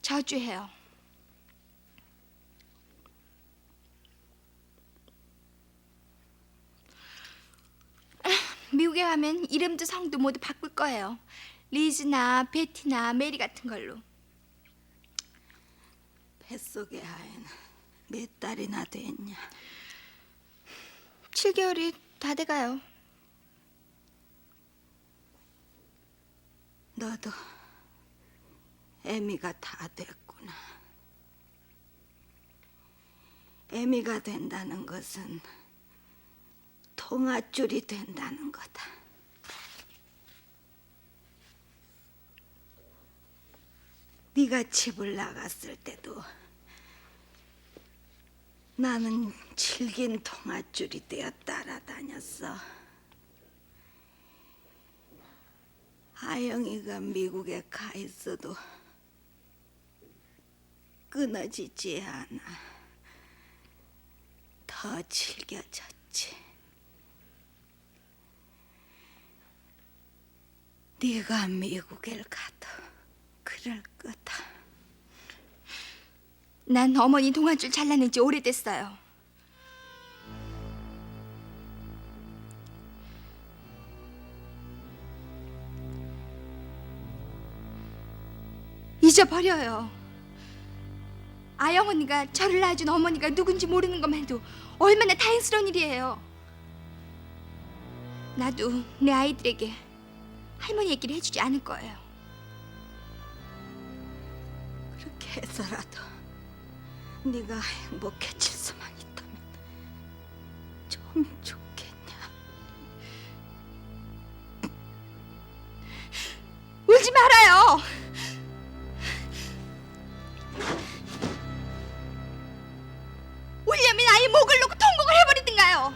저주해요. 미국에 가면 이름도 성도 모두 바꿀 거예요. 리즈나 베티나 메리 같은 걸로. 뱃속의 아이는 몇 달이나 됐냐? 7개월이 다 돼가요. 너도 애미가 다 됐구나. 애미가 된다는 것은 통아줄이 된다는 거다. 네가 집을 나갔을 때도 나는 질긴 통아줄이 되어 따라다녔어. 아영이가 미국에 가 있어도 끊어지지 않아. 더 질겨졌지. 네가 미국에 가도 그럴 거다. 난 어머니 동안줄 잘라낸 지 오래됐어요. 잊어버려요. 아영 언니가 저를 낳아준 어머니가 누군지 모르는 것만 해도 얼마나 다행스러운 일이에요. 나도 내 아이들에게 할머니 얘기를 해주지 않을 거예요. 그렇게 해서라도 네가 행복해질 수만 있다면 좀 좋겠냐. 울지 말아요. 울려면 아예 목을 놓고 통곡을 해버리든가요.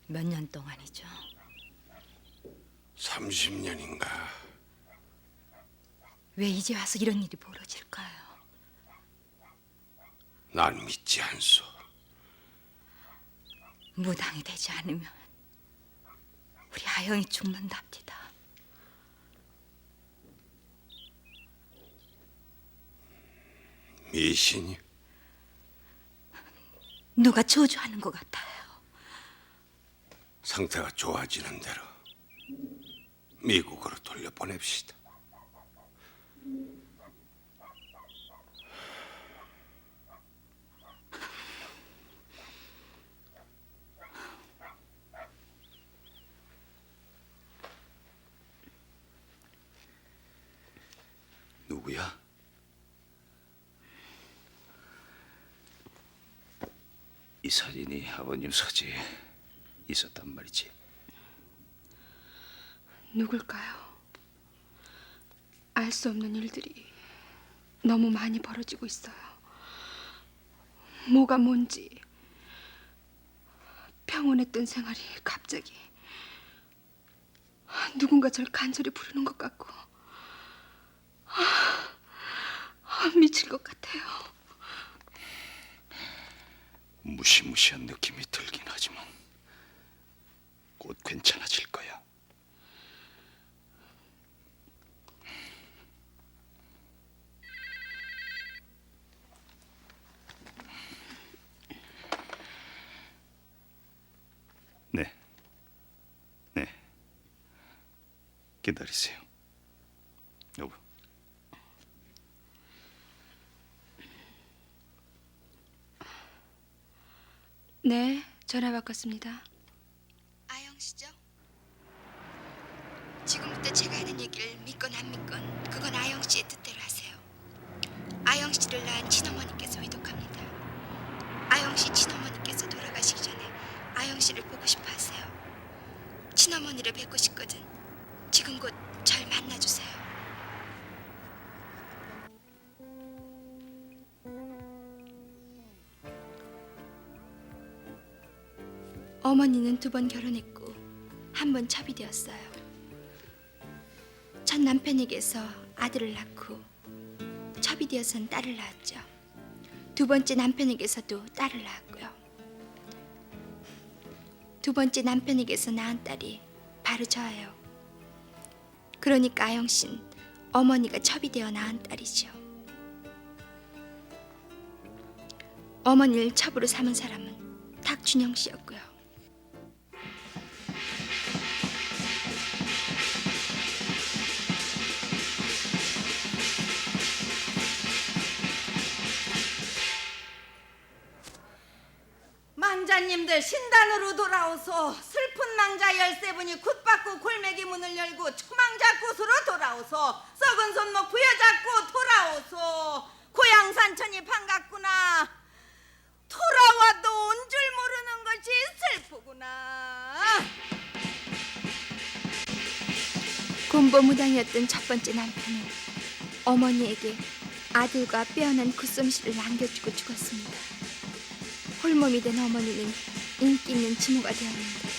몇 년 동안이죠? 30년인가. 왜 이제 와서 이런 일이 벌어질까요? 난 믿지 않소. 무당이 되지 않으면 우리 아영이 죽는답니다. 미신이 누가 저주하는 것 같아요. 상태가 좋아지는 대로 미국으로 돌려보냅시다. 누구야? 이 사진이 아버님 서재에 있었단 말이지. 누굴까요? 알 수 없는 일들이 너무 많이 벌어지고 있어요. 뭐가 뭔지 평온했던 생활이 갑자기 누군가 절 간절히 부르는 것 같고 미칠 것 같아요. 무시무시한 느낌이 들긴 하지만 곧 괜찮아질 거야. 네. 네. 기다리세요. 여보. 네, 전화 바꿨습니다. 아영 씨죠? 지금부터 제가 하는 얘기를 믿건 안 믿건 그건 아영 씨의 뜻대로 하세요. 아영 씨를 낳은 친어머니께서 위독합니다. 아영 씨 친어머니께서 돌아가시기 전에 아영 씨를 보고 싶어 하세요. 친어머니를 뵙고 싶거든. 지금 곧 절 만나주세요. 어머니는 2번 결혼했고 한 번 첩이되었어요. 첫 남편에게서 아들을 낳고 첩이되어선 딸을 낳았죠. 2번째 남편에게서도 딸을 낳았고요. 2번째 남편에게서 낳은 딸이 바로 저예요. 그러니까 아영 씨는 어머니가 첩이되어 낳은 딸이죠. 어머니를 첩으로 삼은 사람은 탁준영 씨였고요. 망자님들 신단으로 돌아오소. 슬픈 망자 13분이 굿받고 골매기 문을 열고 초망자 곳으로 돌아오소. 썩은 손목 부여잡고 돌아오소. 고향 산천이 반갑구나. 돌아와도 온 줄 모르는 것이 슬프구나. 곤보무당이었던 첫 번째 남편은 어머니에게 아들과 빼어난 굿솜씨를 남겨주고 죽었습니다. 홀몸이 된 어머니는 인기 있는 지모가 되었는데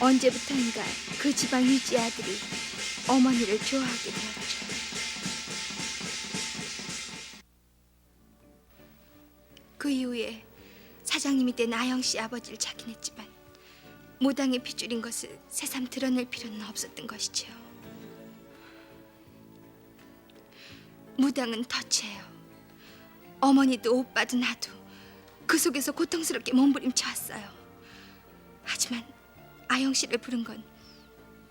언제부터인가 그 집안 위지 아들이 어머니를 좋아하게 되었죠. 그 이후에 사장님이 된 아영 씨 아버지를 찾긴 했지만 무당의 핏줄인 것을 새삼 드러낼 필요는 없었던 것이지요. 무당은 덫이에요. 어머니도 오빠도 나도 그 속에서 고통스럽게 몸부림쳐 왔어요. 하지만 아영 씨를 부른 건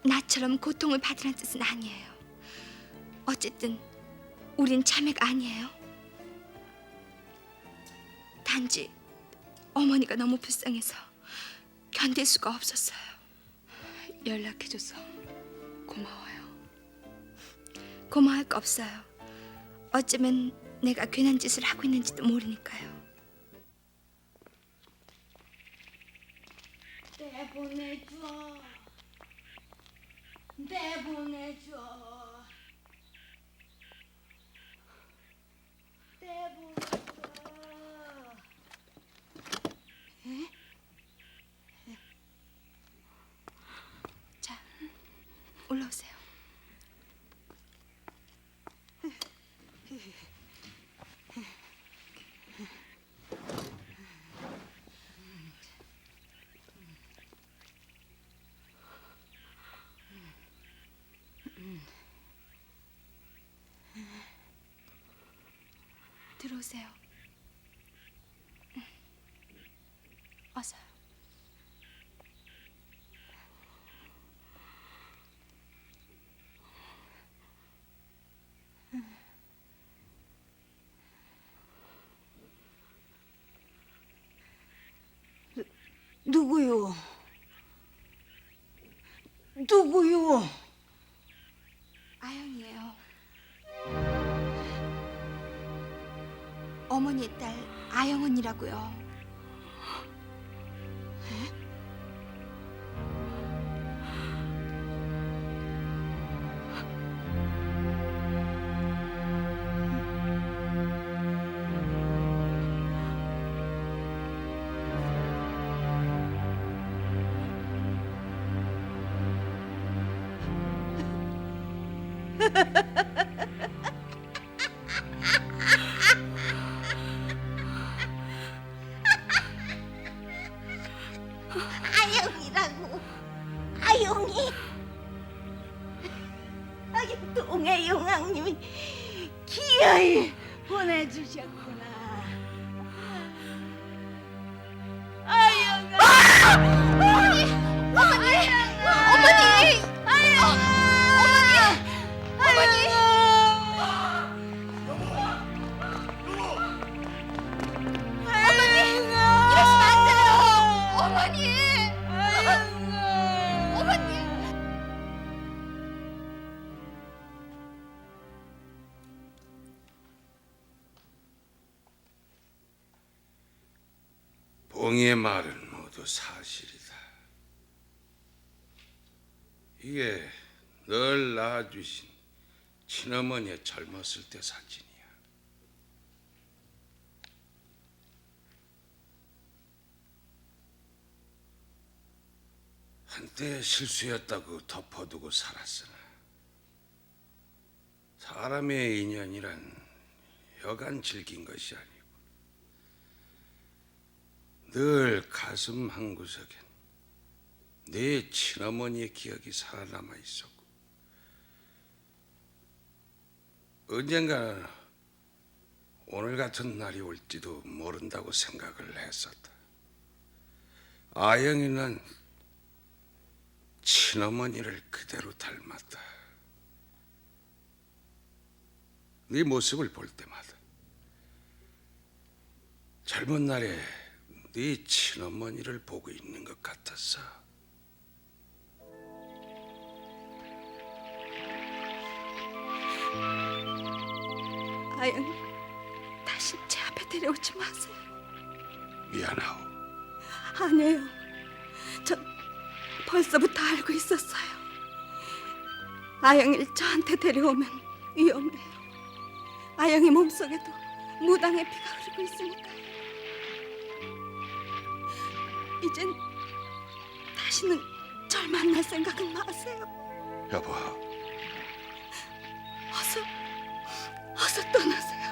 나처럼 고통을 받으라는 뜻은 아니에요. 어쨌든 우린 자매가 아니에요. 단지 어머니가 너무 불쌍해서 견딜 수가 없었어요. 연락해줘서 고마워요. 고마울 거 없어요. 어쩌면 내가 괜한 짓을 하고 있는지도 모르니까요. 내보내줘. 내보내줘. 내보내줘. 자, 올라오세요. 들어오세요. 어서요. 누구요? 누구요? 아영이에요. 어머니의 딸 아영언니라고요. 아영이라고. 아영이. 아유, 동해 용왕님이 기어이 보내주셨구나. 아영아. 어머니. 어머니. 어머니. 어머니. 이러시면 안 돼요. 어머니. 어머니. 봉이의 말은 모두 사실이다. 이게 널 낳아주신 친어머니의 젊었을 때 사진이야. 한때 실수였다고 덮어두고 살았으나 사람의 인연이란 여간 즐긴 것이 아니고 늘 가슴 한구석엔 내 친어머니의 기억이 살아남아 있었고 언젠가 오늘 같은 날이 올지도 모른다고 생각을 했었다. 아영이는 친어머니를 그대로 닮았다. 네 모습을 볼 때마다 젊은 날에 네 친어머니를 보고 있는 것 같았어. 아영이, 다시 제 앞에 데려오지 마세요. 미안하오. 아니에요. 전 벌써부터 알고 있었어요. 아영이를 저한테 데려오면 위험해요. 아영이 몸속에도 무당의 피가 흐르고 있으니까요. 이젠 다시는 절 만날 생각은 마세요. 여보, 어서 떠나세요.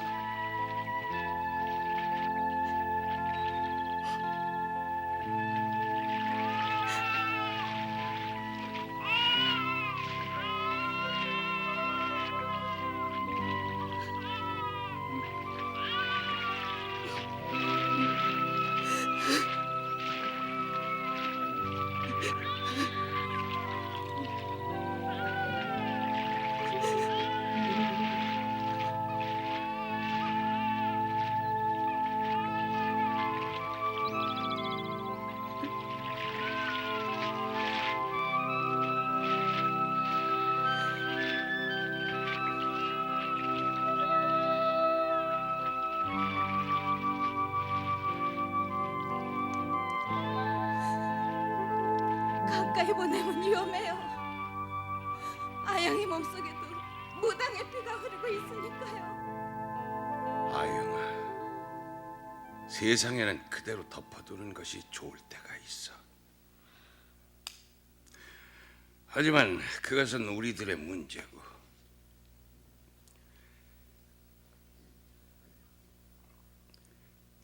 가까이 보내면 위험해요. 아영이 몸속에도 무당의 피가 흐르고 있으니까요. 아영아, 세상에는 그대로 덮어두는 것이 좋을 때가 있어. 하지만 그것은 우리들의 문제고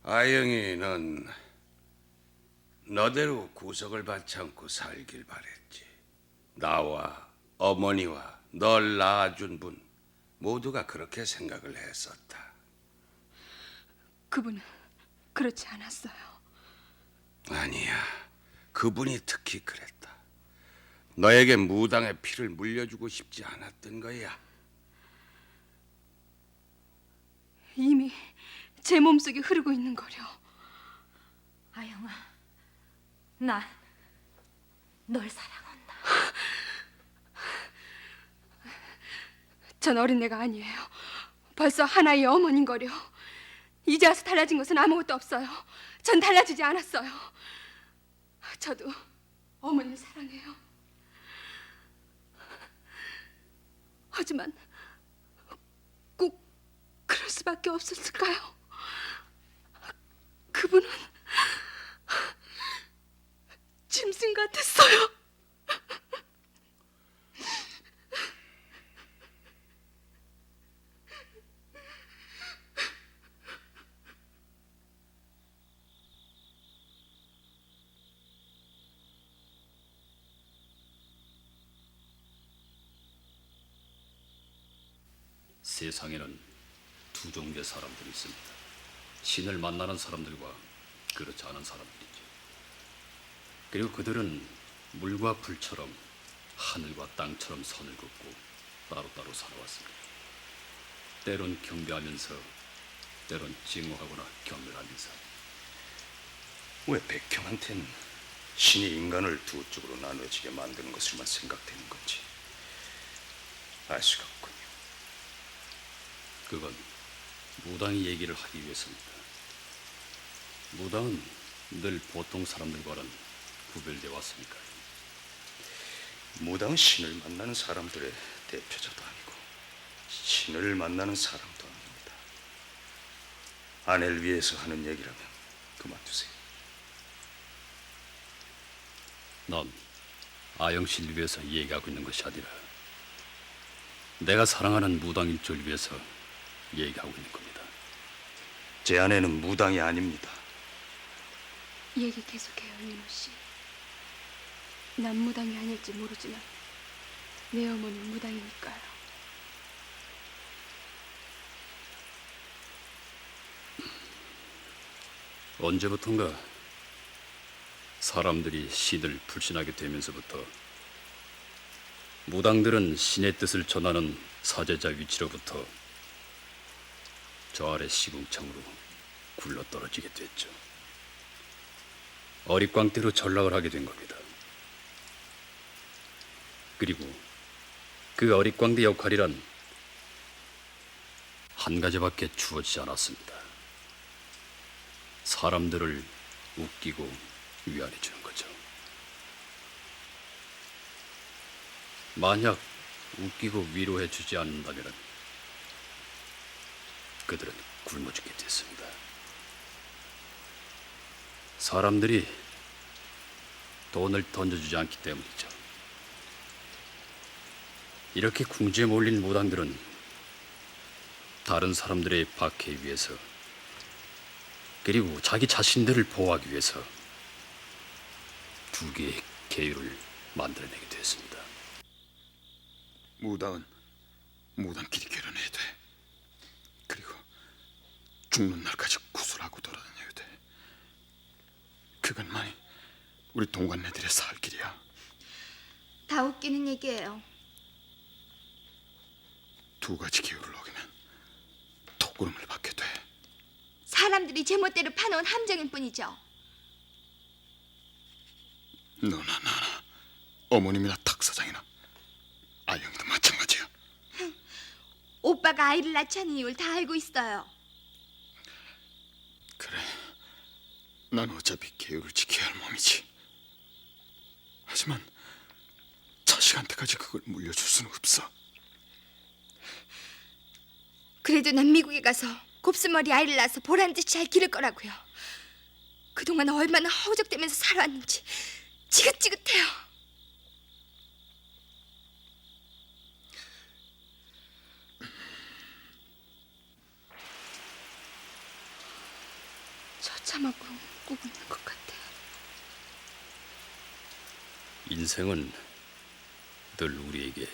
아영이 넌 너대로 구석을 받지 않고 살길 바랬지. 나와 어머니와 널 낳아준 분 모두가 그렇게 생각을 했었다. 그분은 그렇지 않았어요. 아니야. 그분이 특히 그랬다. 너에게 무당의 피를 물려주고 싶지 않았던 거야. 이미 제 몸속에 흐르고 있는 거려. 아영아, 나 널 사랑한다. 전 어린애가 아니에요. 벌써 하나의 어머니인 거려. 이제 와서 달라진 것은 아무것도 없어요. 전 달라지지 않았어요. 저도 어머니를 사랑해요. 하지만 꼭 그럴 수밖에 없었을까요? 그분은 짐승 같았어요. 세상에는 두 종류의 사람들이 있습니다. 신을 만나는 사람들과 그렇지 않은 사람들이죠. 그리고 그들은 물과 불처럼 하늘과 땅처럼 선을 긋고 따로따로 살아왔습니다. 때론 경배하면서 때론 증오하거나 경멸하면서. 왜 백형한텐 신이 인간을 두 쪽으로 나누어지게 만드는 것을만 생각되는 건지 알 수가 없군요. 그건 무당이 얘기를 하기 위해서입니다. 무당은 늘 보통 사람들과는 구별되어 왔으니까요. 무당은 신을 만나는 사람들의 대표자도 아니고 신을 만나는 사람도 아닙니다. 아내를 위해서 하는 얘기라면 그만두세요. 넌 아영 씨를 위해서 얘기하고 있는 것이 아니라 내가 사랑하는 무당 일조를 위해서 얘기하고 있는 겁니다. 제 아내는 무당이 아닙니다. 얘기 계속해요, 윤호 씨. 난 무당이 아닐지 모르지만 내 어머니는 무당이니까요. 언제부턴가 사람들이 신을 불신하게 되면서부터 무당들은 신의 뜻을 전하는 사제자 위치로부터 저 아래 시궁창으로 굴러떨어지게 됐죠. 어릿광대로 전락을 하게 된 겁니다. 그리고 그 어릿광대 역할이란 한 가지밖에 주어지지 않았습니다. 사람들을 웃기고 위안해 주는 거죠. 만약 웃기고 위로해 주지 않는다면 그들은 굶어 죽게 됐습니다. 사람들이 돈을 던져주지 않기 때문이죠. 이렇게 궁지에 몰린 무당들은 다른 사람들의 박해 위해서 그리고 자기 자신들을 보호하기 위해서 두 개의 계율을 만들어내게 되었습니다. 무당은 무당끼리 결혼해야 돼. 그리고 죽는 날까지 구슬하고 돌아다녀야 돼. 그것만이 우리 동관네들의 살 길이야. 다 웃기는 얘기예요. 두 가지 계율을 어기면 톡구름을 받게 돼. 사람들이 제멋대로 파놓은 함정일 뿐이죠. 너나 나나 어머님이나 탁사장이나 아영이도 마찬가지야. 오빠가 아이를 낳지 않은 이유를 다 알고 있어요. 그래, 난 어차피 계율을 지켜야 할 몸이지. 하지만 자식한테까지 그걸 물려줄 수는 없어. 그래도 난 미국에 가서 곱슬머리 아이를 낳아서 보란듯이 잘 기를 거라고요. 그동안 얼마나 허우적대면서 살아왔는지 지긋지긋해요. 처참한 꿈 꾸고 있는 것 같아. 인생은 늘 우리에게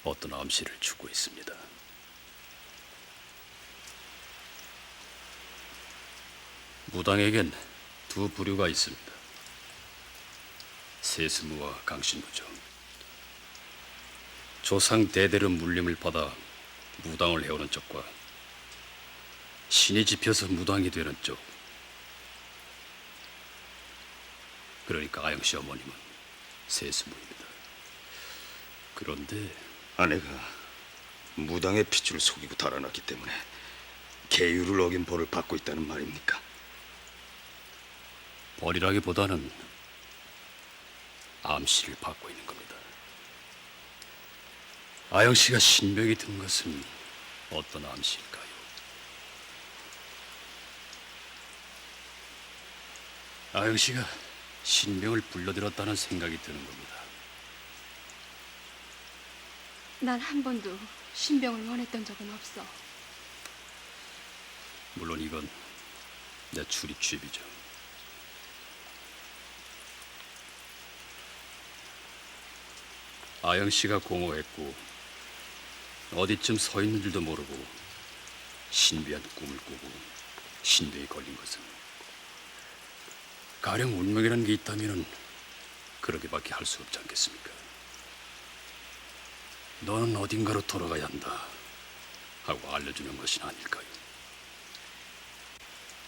어떤 암시를 주고 있습니다. 무당에겐 두 부류가 있습니다. 세스무와 강신무죠. 조상 대대로 물림을 받아 무당을 해오는 쪽과 신이 집혀서 무당이 되는 쪽. 그러니까 아영 씨 어머님은 세스무입니다. 그런데 아내가 무당의 핏줄을 속이고 달아났기 때문에 계율을 어긴 벌을 받고 있다는 말입니까? 벌이라기보다는 암시를 받고 있는 겁니다. 아영 씨가 신명이 든 것은 어떤 암시일까요? 아영 씨가 신명을 불러들였다는 생각이 드는 겁니다. 난 한 번도 신병을 원했던 적은 없어. 물론 이건 내 출입집이죠. 아영 씨가 공허했고 어디쯤 서 있는 줄도 모르고 신비한 꿈을 꾸고 신병에 걸린 것은 가령 운명이라는 게 있다면 그러게밖에 할 수 없지 않겠습니까? 너는 어딘가로 돌아가야 한다 하고 알려주는 것이 아닐까요?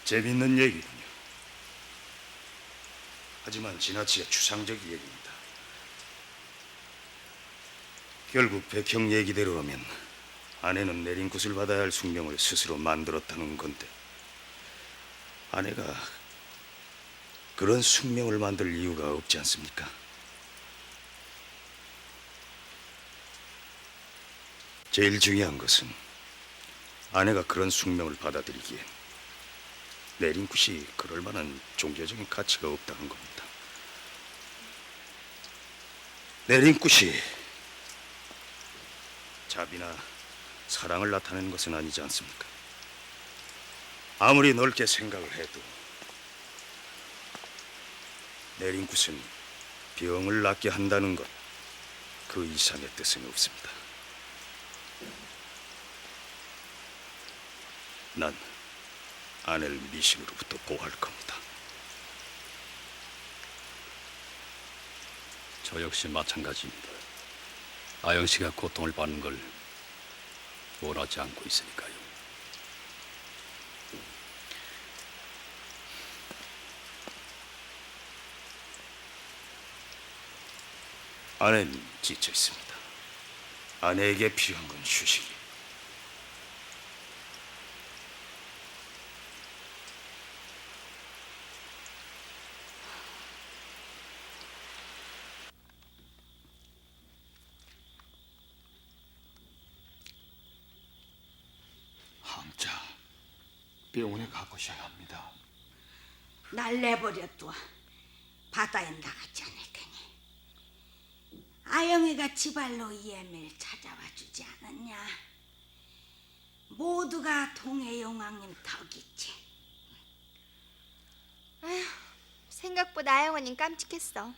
재밌는 얘기군요. 하지만 지나치게 추상적 얘기입니다. 결국 백형 얘기대로라면 아내는 내린 굿을 받아야 할 숙명을 스스로 만들었다는 건데 아내가 그런 숙명을 만들 이유가 없지 않습니까? 제일 중요한 것은 아내가 그런 숙명을 받아들이기엔 내린 굿이 그럴 만한 종교적인 가치가 없다는 겁니다. 내린 굿이 자비나 사랑을 나타내는 것은 아니지 않습니까? 아무리 넓게 생각을 해도 내린 굿은 병을 낫게 한다는 것, 그 이상의 뜻은 없습니다. 난 아내를 미신으로부터 보호할 겁니다. 저 역시 마찬가지입니다. 아영 씨가 고통을 받는 걸 원하지 않고 있으니까요. 아내는 지쳐 있습니다. 아내에게 필요한 건 휴식이. 항자, 병원에 가보셔야 합니다. 날 내버려둬. 바다에 나가지 않을 테니. 아영이가 지발로 이엠을 찾아와 주지 않았냐. 모두가 동해용왕님 덕이지. 생각보다 아영언님 깜찍했어.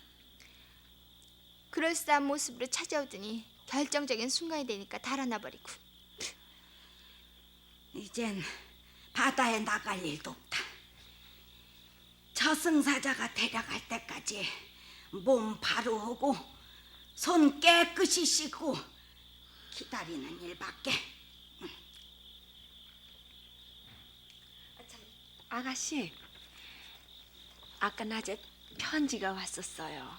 그럴싸한 모습으로 찾아오더니 결정적인 순간이 되니까 달아나 버리고. 이젠 바다에 나갈 일도 없다. 저승사자가 데려갈 때까지 몸 바로 오고 손 깨끗이 씻고 기다리는 일밖에. 아가씨, 아까 낮에 편지가 왔었어요.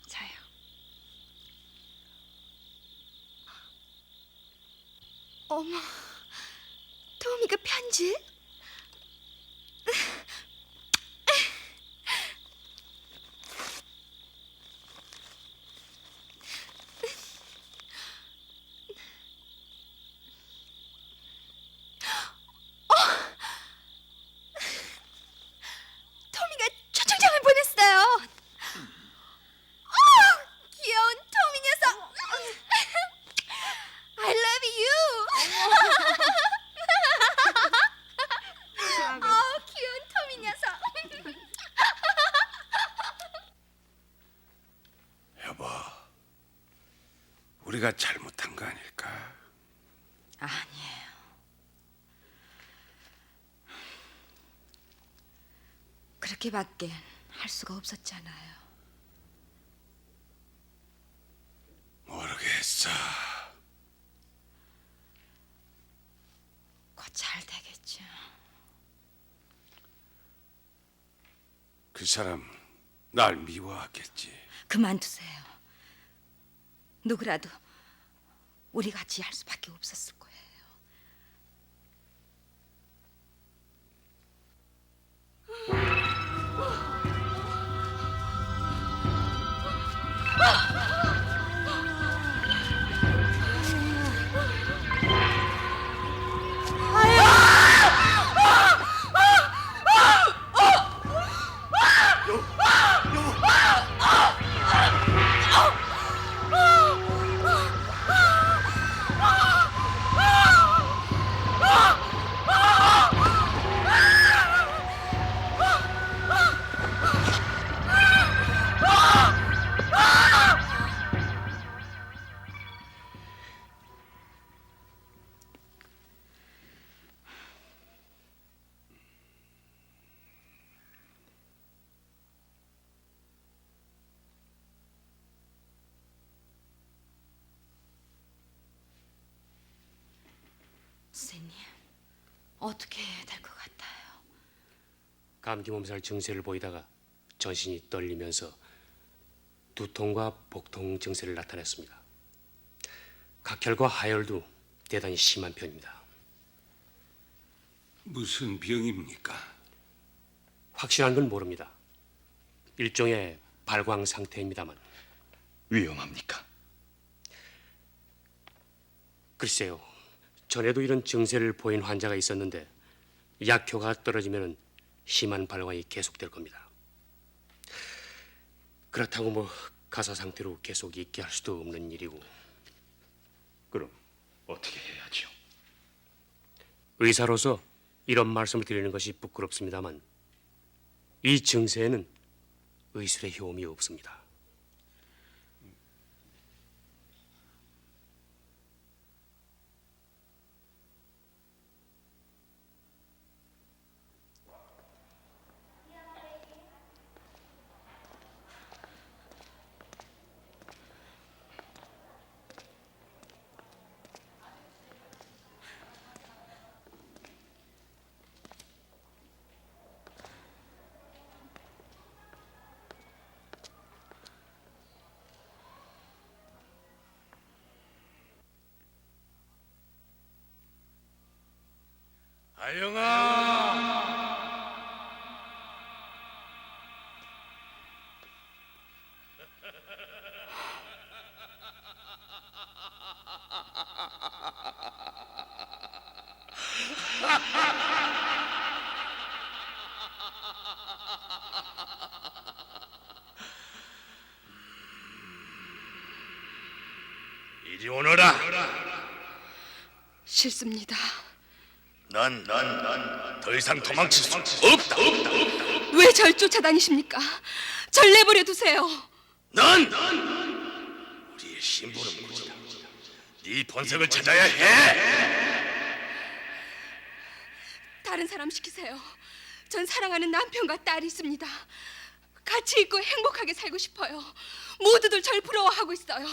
자요. 어머, 도미가 편지? 토미가 초청장을 보냈어요. 귀여운 토미 녀석. I love you. 귀여운 토미 녀석. 여보, 우리가 잘못한 거 아닐까? 아니에요. 그렇게밖에 할 수가 없었잖아요. 모르겠어. 곧 잘 되겠죠. 그 사람 날 미워하겠지. 그만두세요. 누구라도 우리 같이 할 수밖에 없었을 거예요. 선생님, 어떻게 해야 될 것 같아요? 감기 몸살 증세를 보이다가 전신이 떨리면서 두통과 복통 증세를 나타냈습니다. 각혈과 하열도 대단히 심한 편입니다. 무슨 병입니까? 확실한 건 모릅니다. 일종의 발광 상태입니다만. 위험합니까? 글쎄요. 전에도 이런 증세를 보인 환자가 있었는데 약효가 떨어지면 심한 발광이 계속될 겁니다. 그렇다고 뭐 가사 상태로 계속 있게 할 수도 없는 일이고. 그럼 어떻게 해야죠? 의사로서 이런 말씀을 드리는 것이 부끄럽습니다만 이 증세에는 의술의 효험이 없습니다. 아영아! 이리 오너라. 싫습니다. 난 더 이상 도망칠 수 없다. 왜 절 쫓아다니십니까? 절 내버려 두세요. 넌 우리의 신부는 모른다. 네 본색을 찾아야 해. 다른 사람 시키세요. 전 사랑하는 남편과 딸이 있습니다. 같이 있고 행복하게 살고 싶어요. 모두들 절 부러워하고 있어요.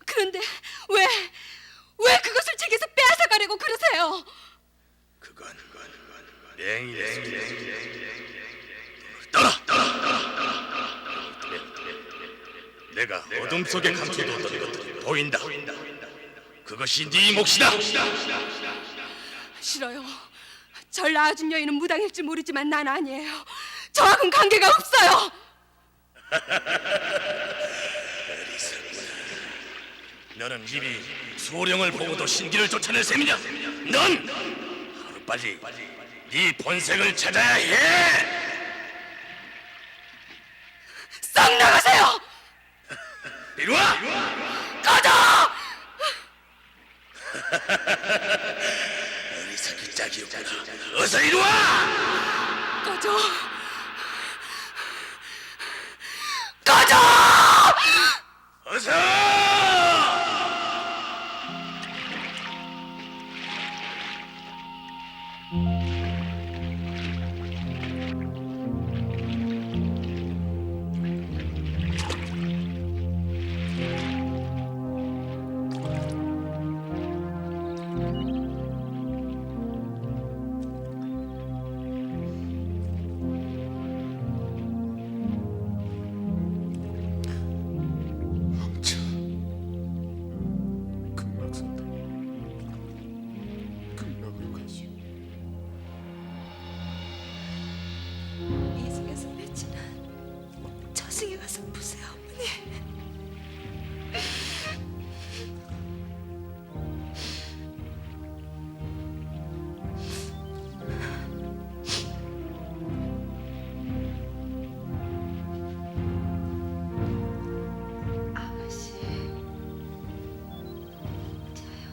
그런데 왜 그것을 제게서 빼앗아가려고 그러세요? 그건 맹인의 떠라. 내가 어둠 속에 감춰두었던 것들이 보인다. 그것이 네 몫이다. 싫어요. 절 낳아준 여인은 무당일 줄 모르지만 난 아니에요. 저하고는 관계가 없어요. 너는 입이 수호령을 보고도 신기를 쫓아낼 셈이냐? 넌 하루빨리 네 본색을 찾아야 해. 썩 나가세요. 이리 와. 꺼져. 어리석기 짝이었구나. 어서 이리 와. 꺼져. 꺼져. 어서. 가슴 보세요, 어머니. 아가씨, 저요.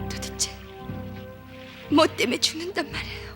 도대체 뭐 때문에 죽는단 말이에요?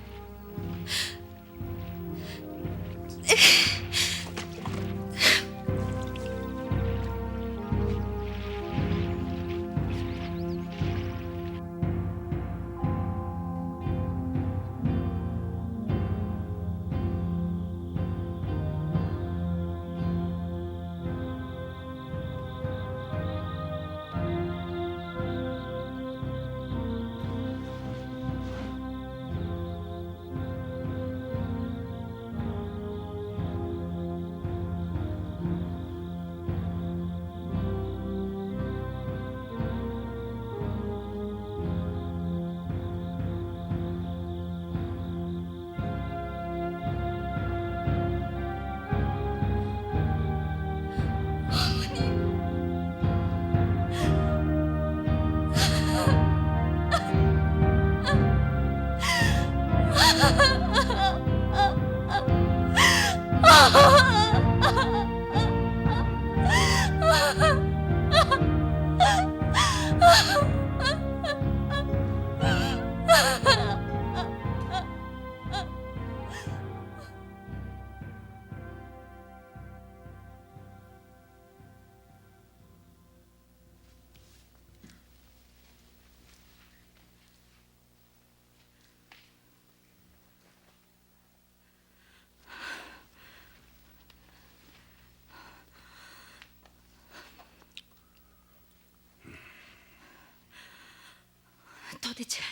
도대체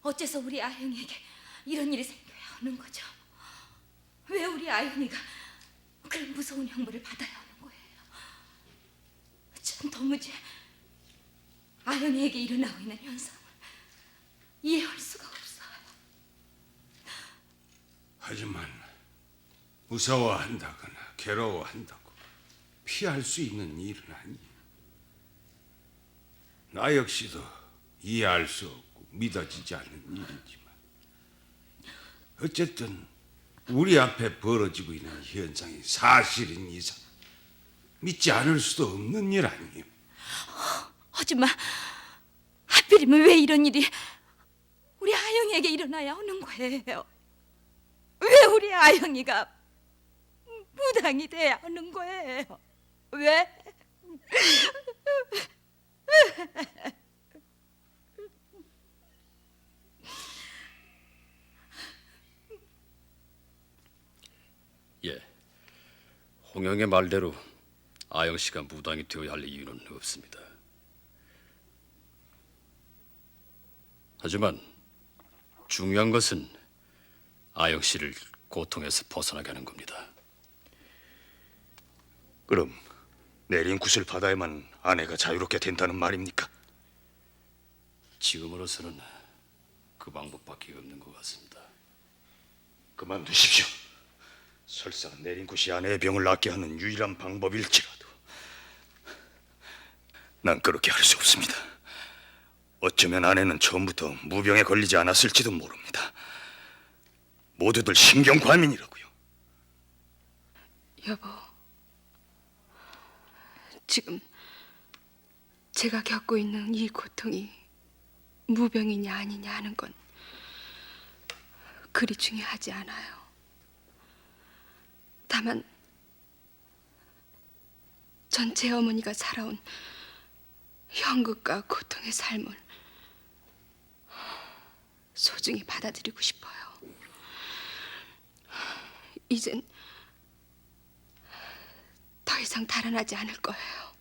어째서 우리 아영이에게 이런 일이 생겨야 하는 거죠? 왜 우리 아영이가 그런 무서운 형벌을 받아야 하는 거예요? 전 도무지 아영이에게 일어나고 있는 현상을 이해할 수가 없어요. 하지만 무서워한다거나 괴로워한다고 피할 수 있는 일은 아니에요. 나 역시도 이해할 수 없고 믿어지지 않는 일이지만 어쨌든 우리 앞에 벌어지고 있는 현상이 사실인 이상 믿지 않을 수도 없는 일 아니에요. 하지만 하필이면 왜 이런 일이 우리 아영이에게 일어나야 하는 거예요? 왜 우리 아영이가 무당이 돼야 하는 거예요? 왜? 예, 홍영의 말대로 아영 씨가 무당이 되어야 할 이유는 없습니다. 하지만 중요한 것은 아영 씨를 고통에서 벗어나게 하는 겁니다. 그럼 내린 굿을 받아야만 아내가 자유롭게 된다는 말입니까? 지금으로서는 그 방법밖에 없는 것 같습니다. 그만두십시오. 설사 내린 굿이 아내의 병을 낫게 하는 유일한 방법일지라도 난 그렇게 할 수 없습니다. 어쩌면 아내는 처음부터 무병에 걸리지 않았을지도 모릅니다. 모두들 신경과민이라고요. 여보, 지금 제가 겪고 있는 이 고통이 무병이냐 아니냐 하는 건 그리 중요하지 않아요. 다만 전 제 어머니가 살아온 형극과 고통의 삶을 소중히 받아들이고 싶어요. 이젠 더 이상 달아나지 않을 거예요.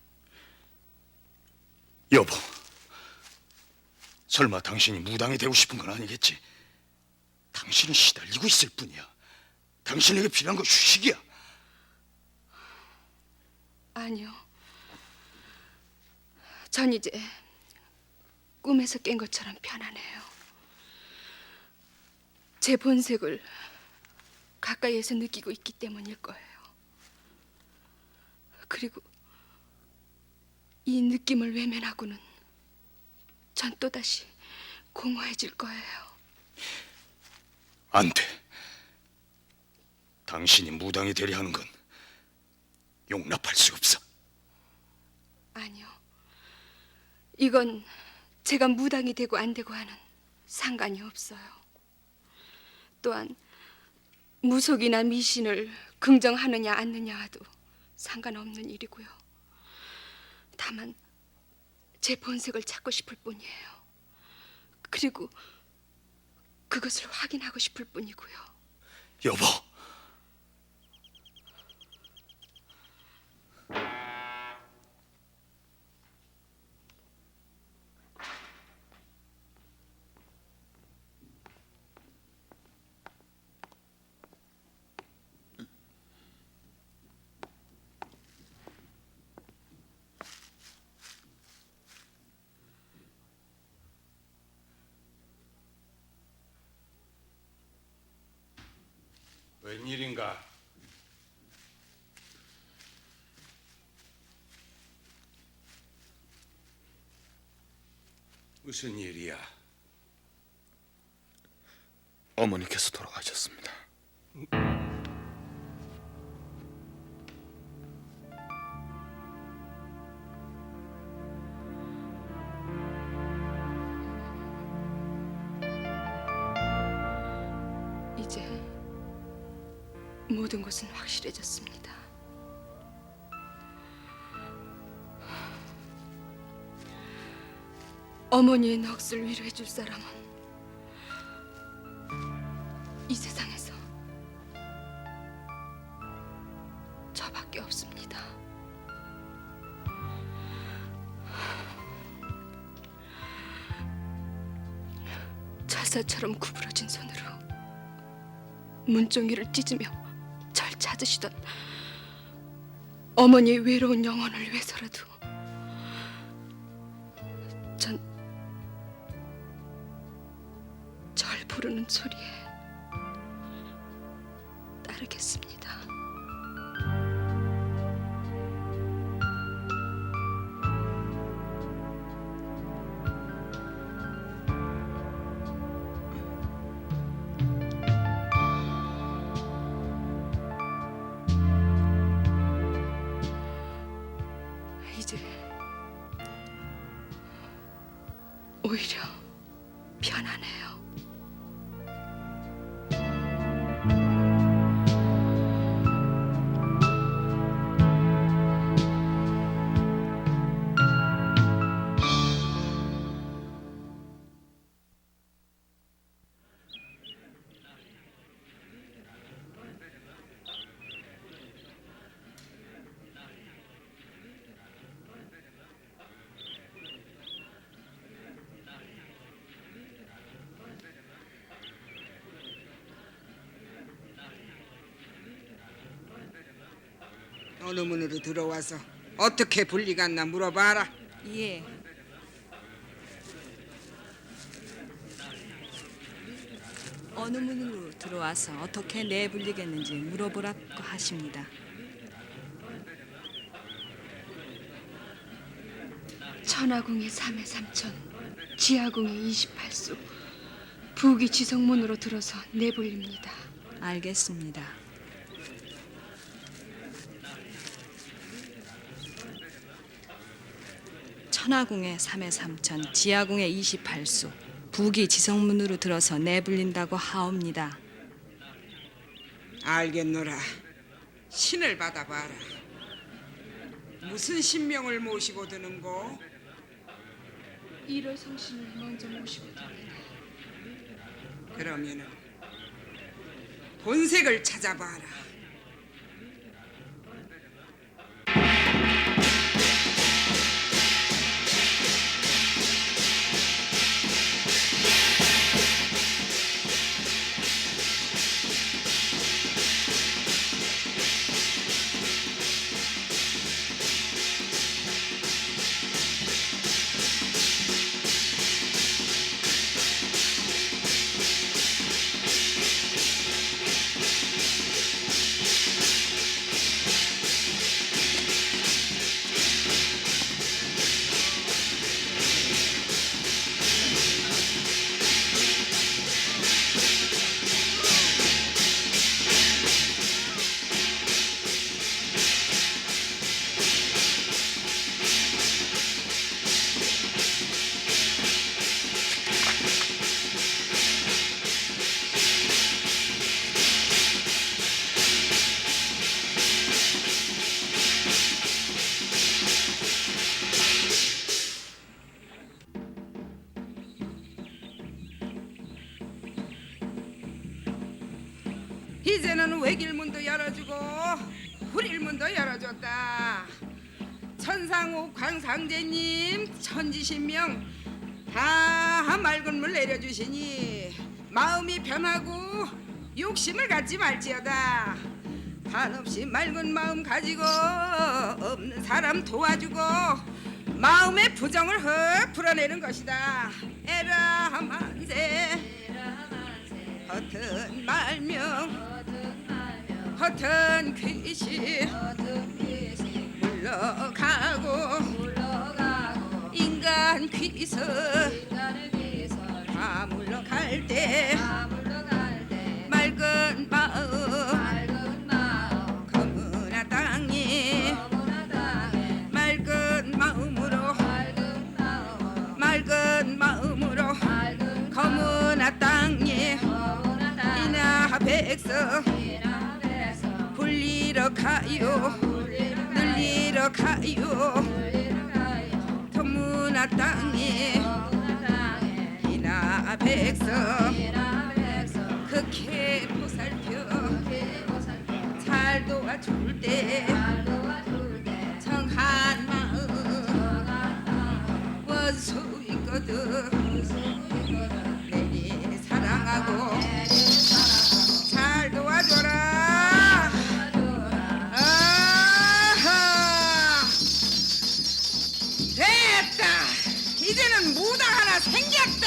여보, 설마 당신이 무당이 되고 싶은 건 아니겠지? 당신은 시달리고 있을 뿐이야. 당신에게 필요한 건 휴식이야. 아니요. 전 이제 꿈에서 깬 것처럼 편안해요. 제 본색을 가까이에서 느끼고 있기 때문일 거예요. 그리고 이 느낌을 외면하고는 전 또다시 공허해질 거예요. 안 돼. 당신이 무당이 되려 하는 건 용납할 수 없어. 아니요. 이건 제가 무당이 되고 안 되고 하는 상관이 없어요. 또한 무속이나 미신을 긍정하느냐 않느냐와도 상관없는 일이고요. 다만 제 본색을 찾고 싶을 뿐이에요. 그리고 그것을 확인하고 싶을 뿐이고요. 여보, 웬일인가? 무슨 일이야? 어머니께서 돌아가셨습니다. 이제 모든 것은 확실해졌습니다. 어머니의 넋을 위로해 줄 사람은 이 세상에서 저밖에 없습니다. 철사처럼 구부러진 손으로 문종이를 찢으며 절 찾으시던 어머니의 외로운 영혼을 위해서라도 전 절 부르는 소리에 따르겠습니다. 이제 오히려 편안해요. 어느 문으로 들어와서 어떻게 분리갔나 물어봐라. 예. 어느 문으로 들어와서 어떻게 내불리겠는지 물어보라고 하십니다. 천하궁의 3회 3천, 지하궁의 28수, 부귀 지성문으로 들어서 내볼립니다. 알겠습니다. 천하궁의 3회 3천, 지하궁의 28수, 부귀 지성문으로 들어서 내불린다고 하옵니다. 알겠노라. 신을 받아봐라. 무슨 신명을 모시고 드는고? 일월성신을 먼저 모시고 듭니다. 그러면은 본색을 찾아봐라. 이제는 외길문도 열어주고 불일문도 열어줬다. 천상욱 광상제님 천지신명 다 맑은 물 내려주시니 마음이 변하고 욕심을 갖지 말지어다. 한없이 맑은 마음 가지고 없는 사람 도와주고 마음의 부정을 흙 풀어내는 것이다. 에라 만세 허튼 말명 허튼 귀신 물러가고 인간 귀서 다 물러갈 때 맑은 마음 검은아 땅에 맑은 마음으로 맑은 마음으로 검은아 땅에 이나 백성 불리러 가요 늘리러 가요 검은아 땅에 이나 백성 극해 보살펴 잘 도와줄 때 정한 마음 원수 있거든 내리 사랑하고 잘 도와줘라. 아하 됐다. 이제는 무당 하나 생겼다.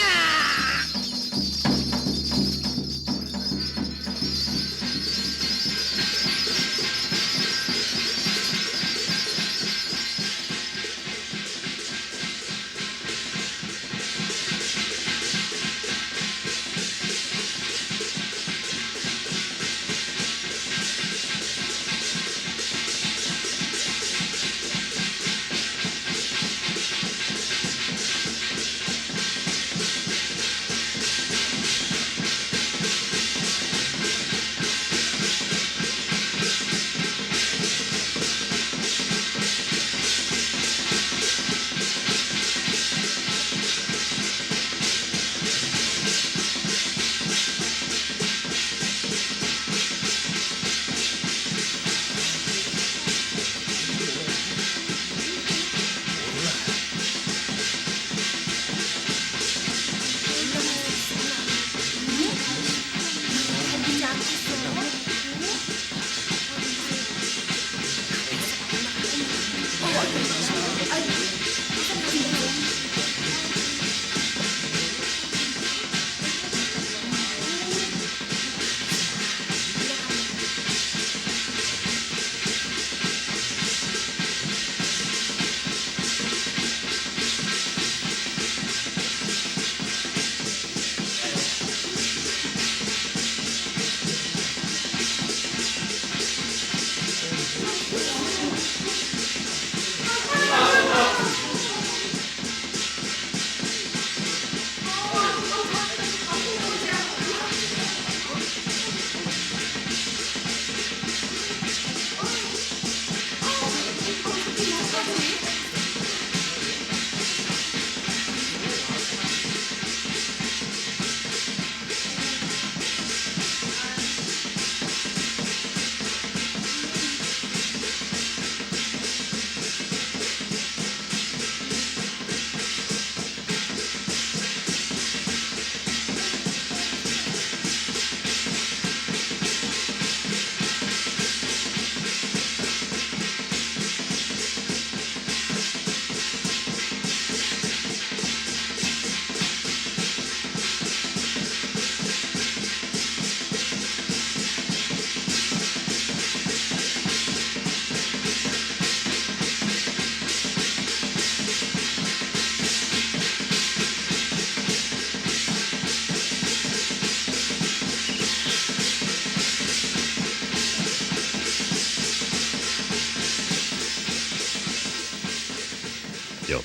여보,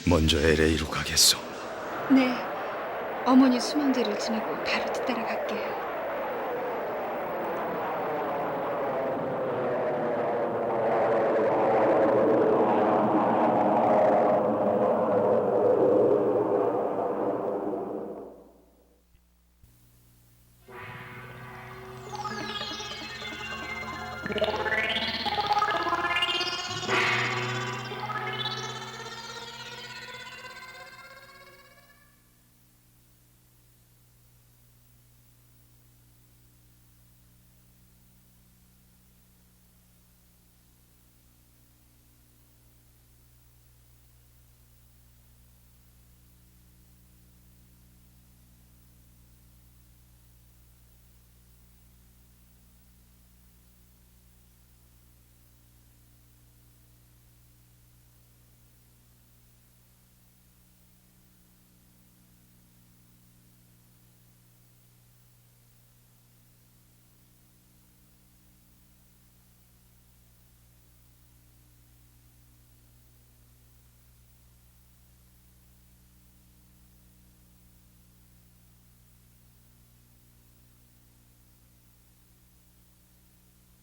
먼저 LA로 가겠소. 네, 어머니 수면제를 지내고 바로 뒤따라 갈게요. 아,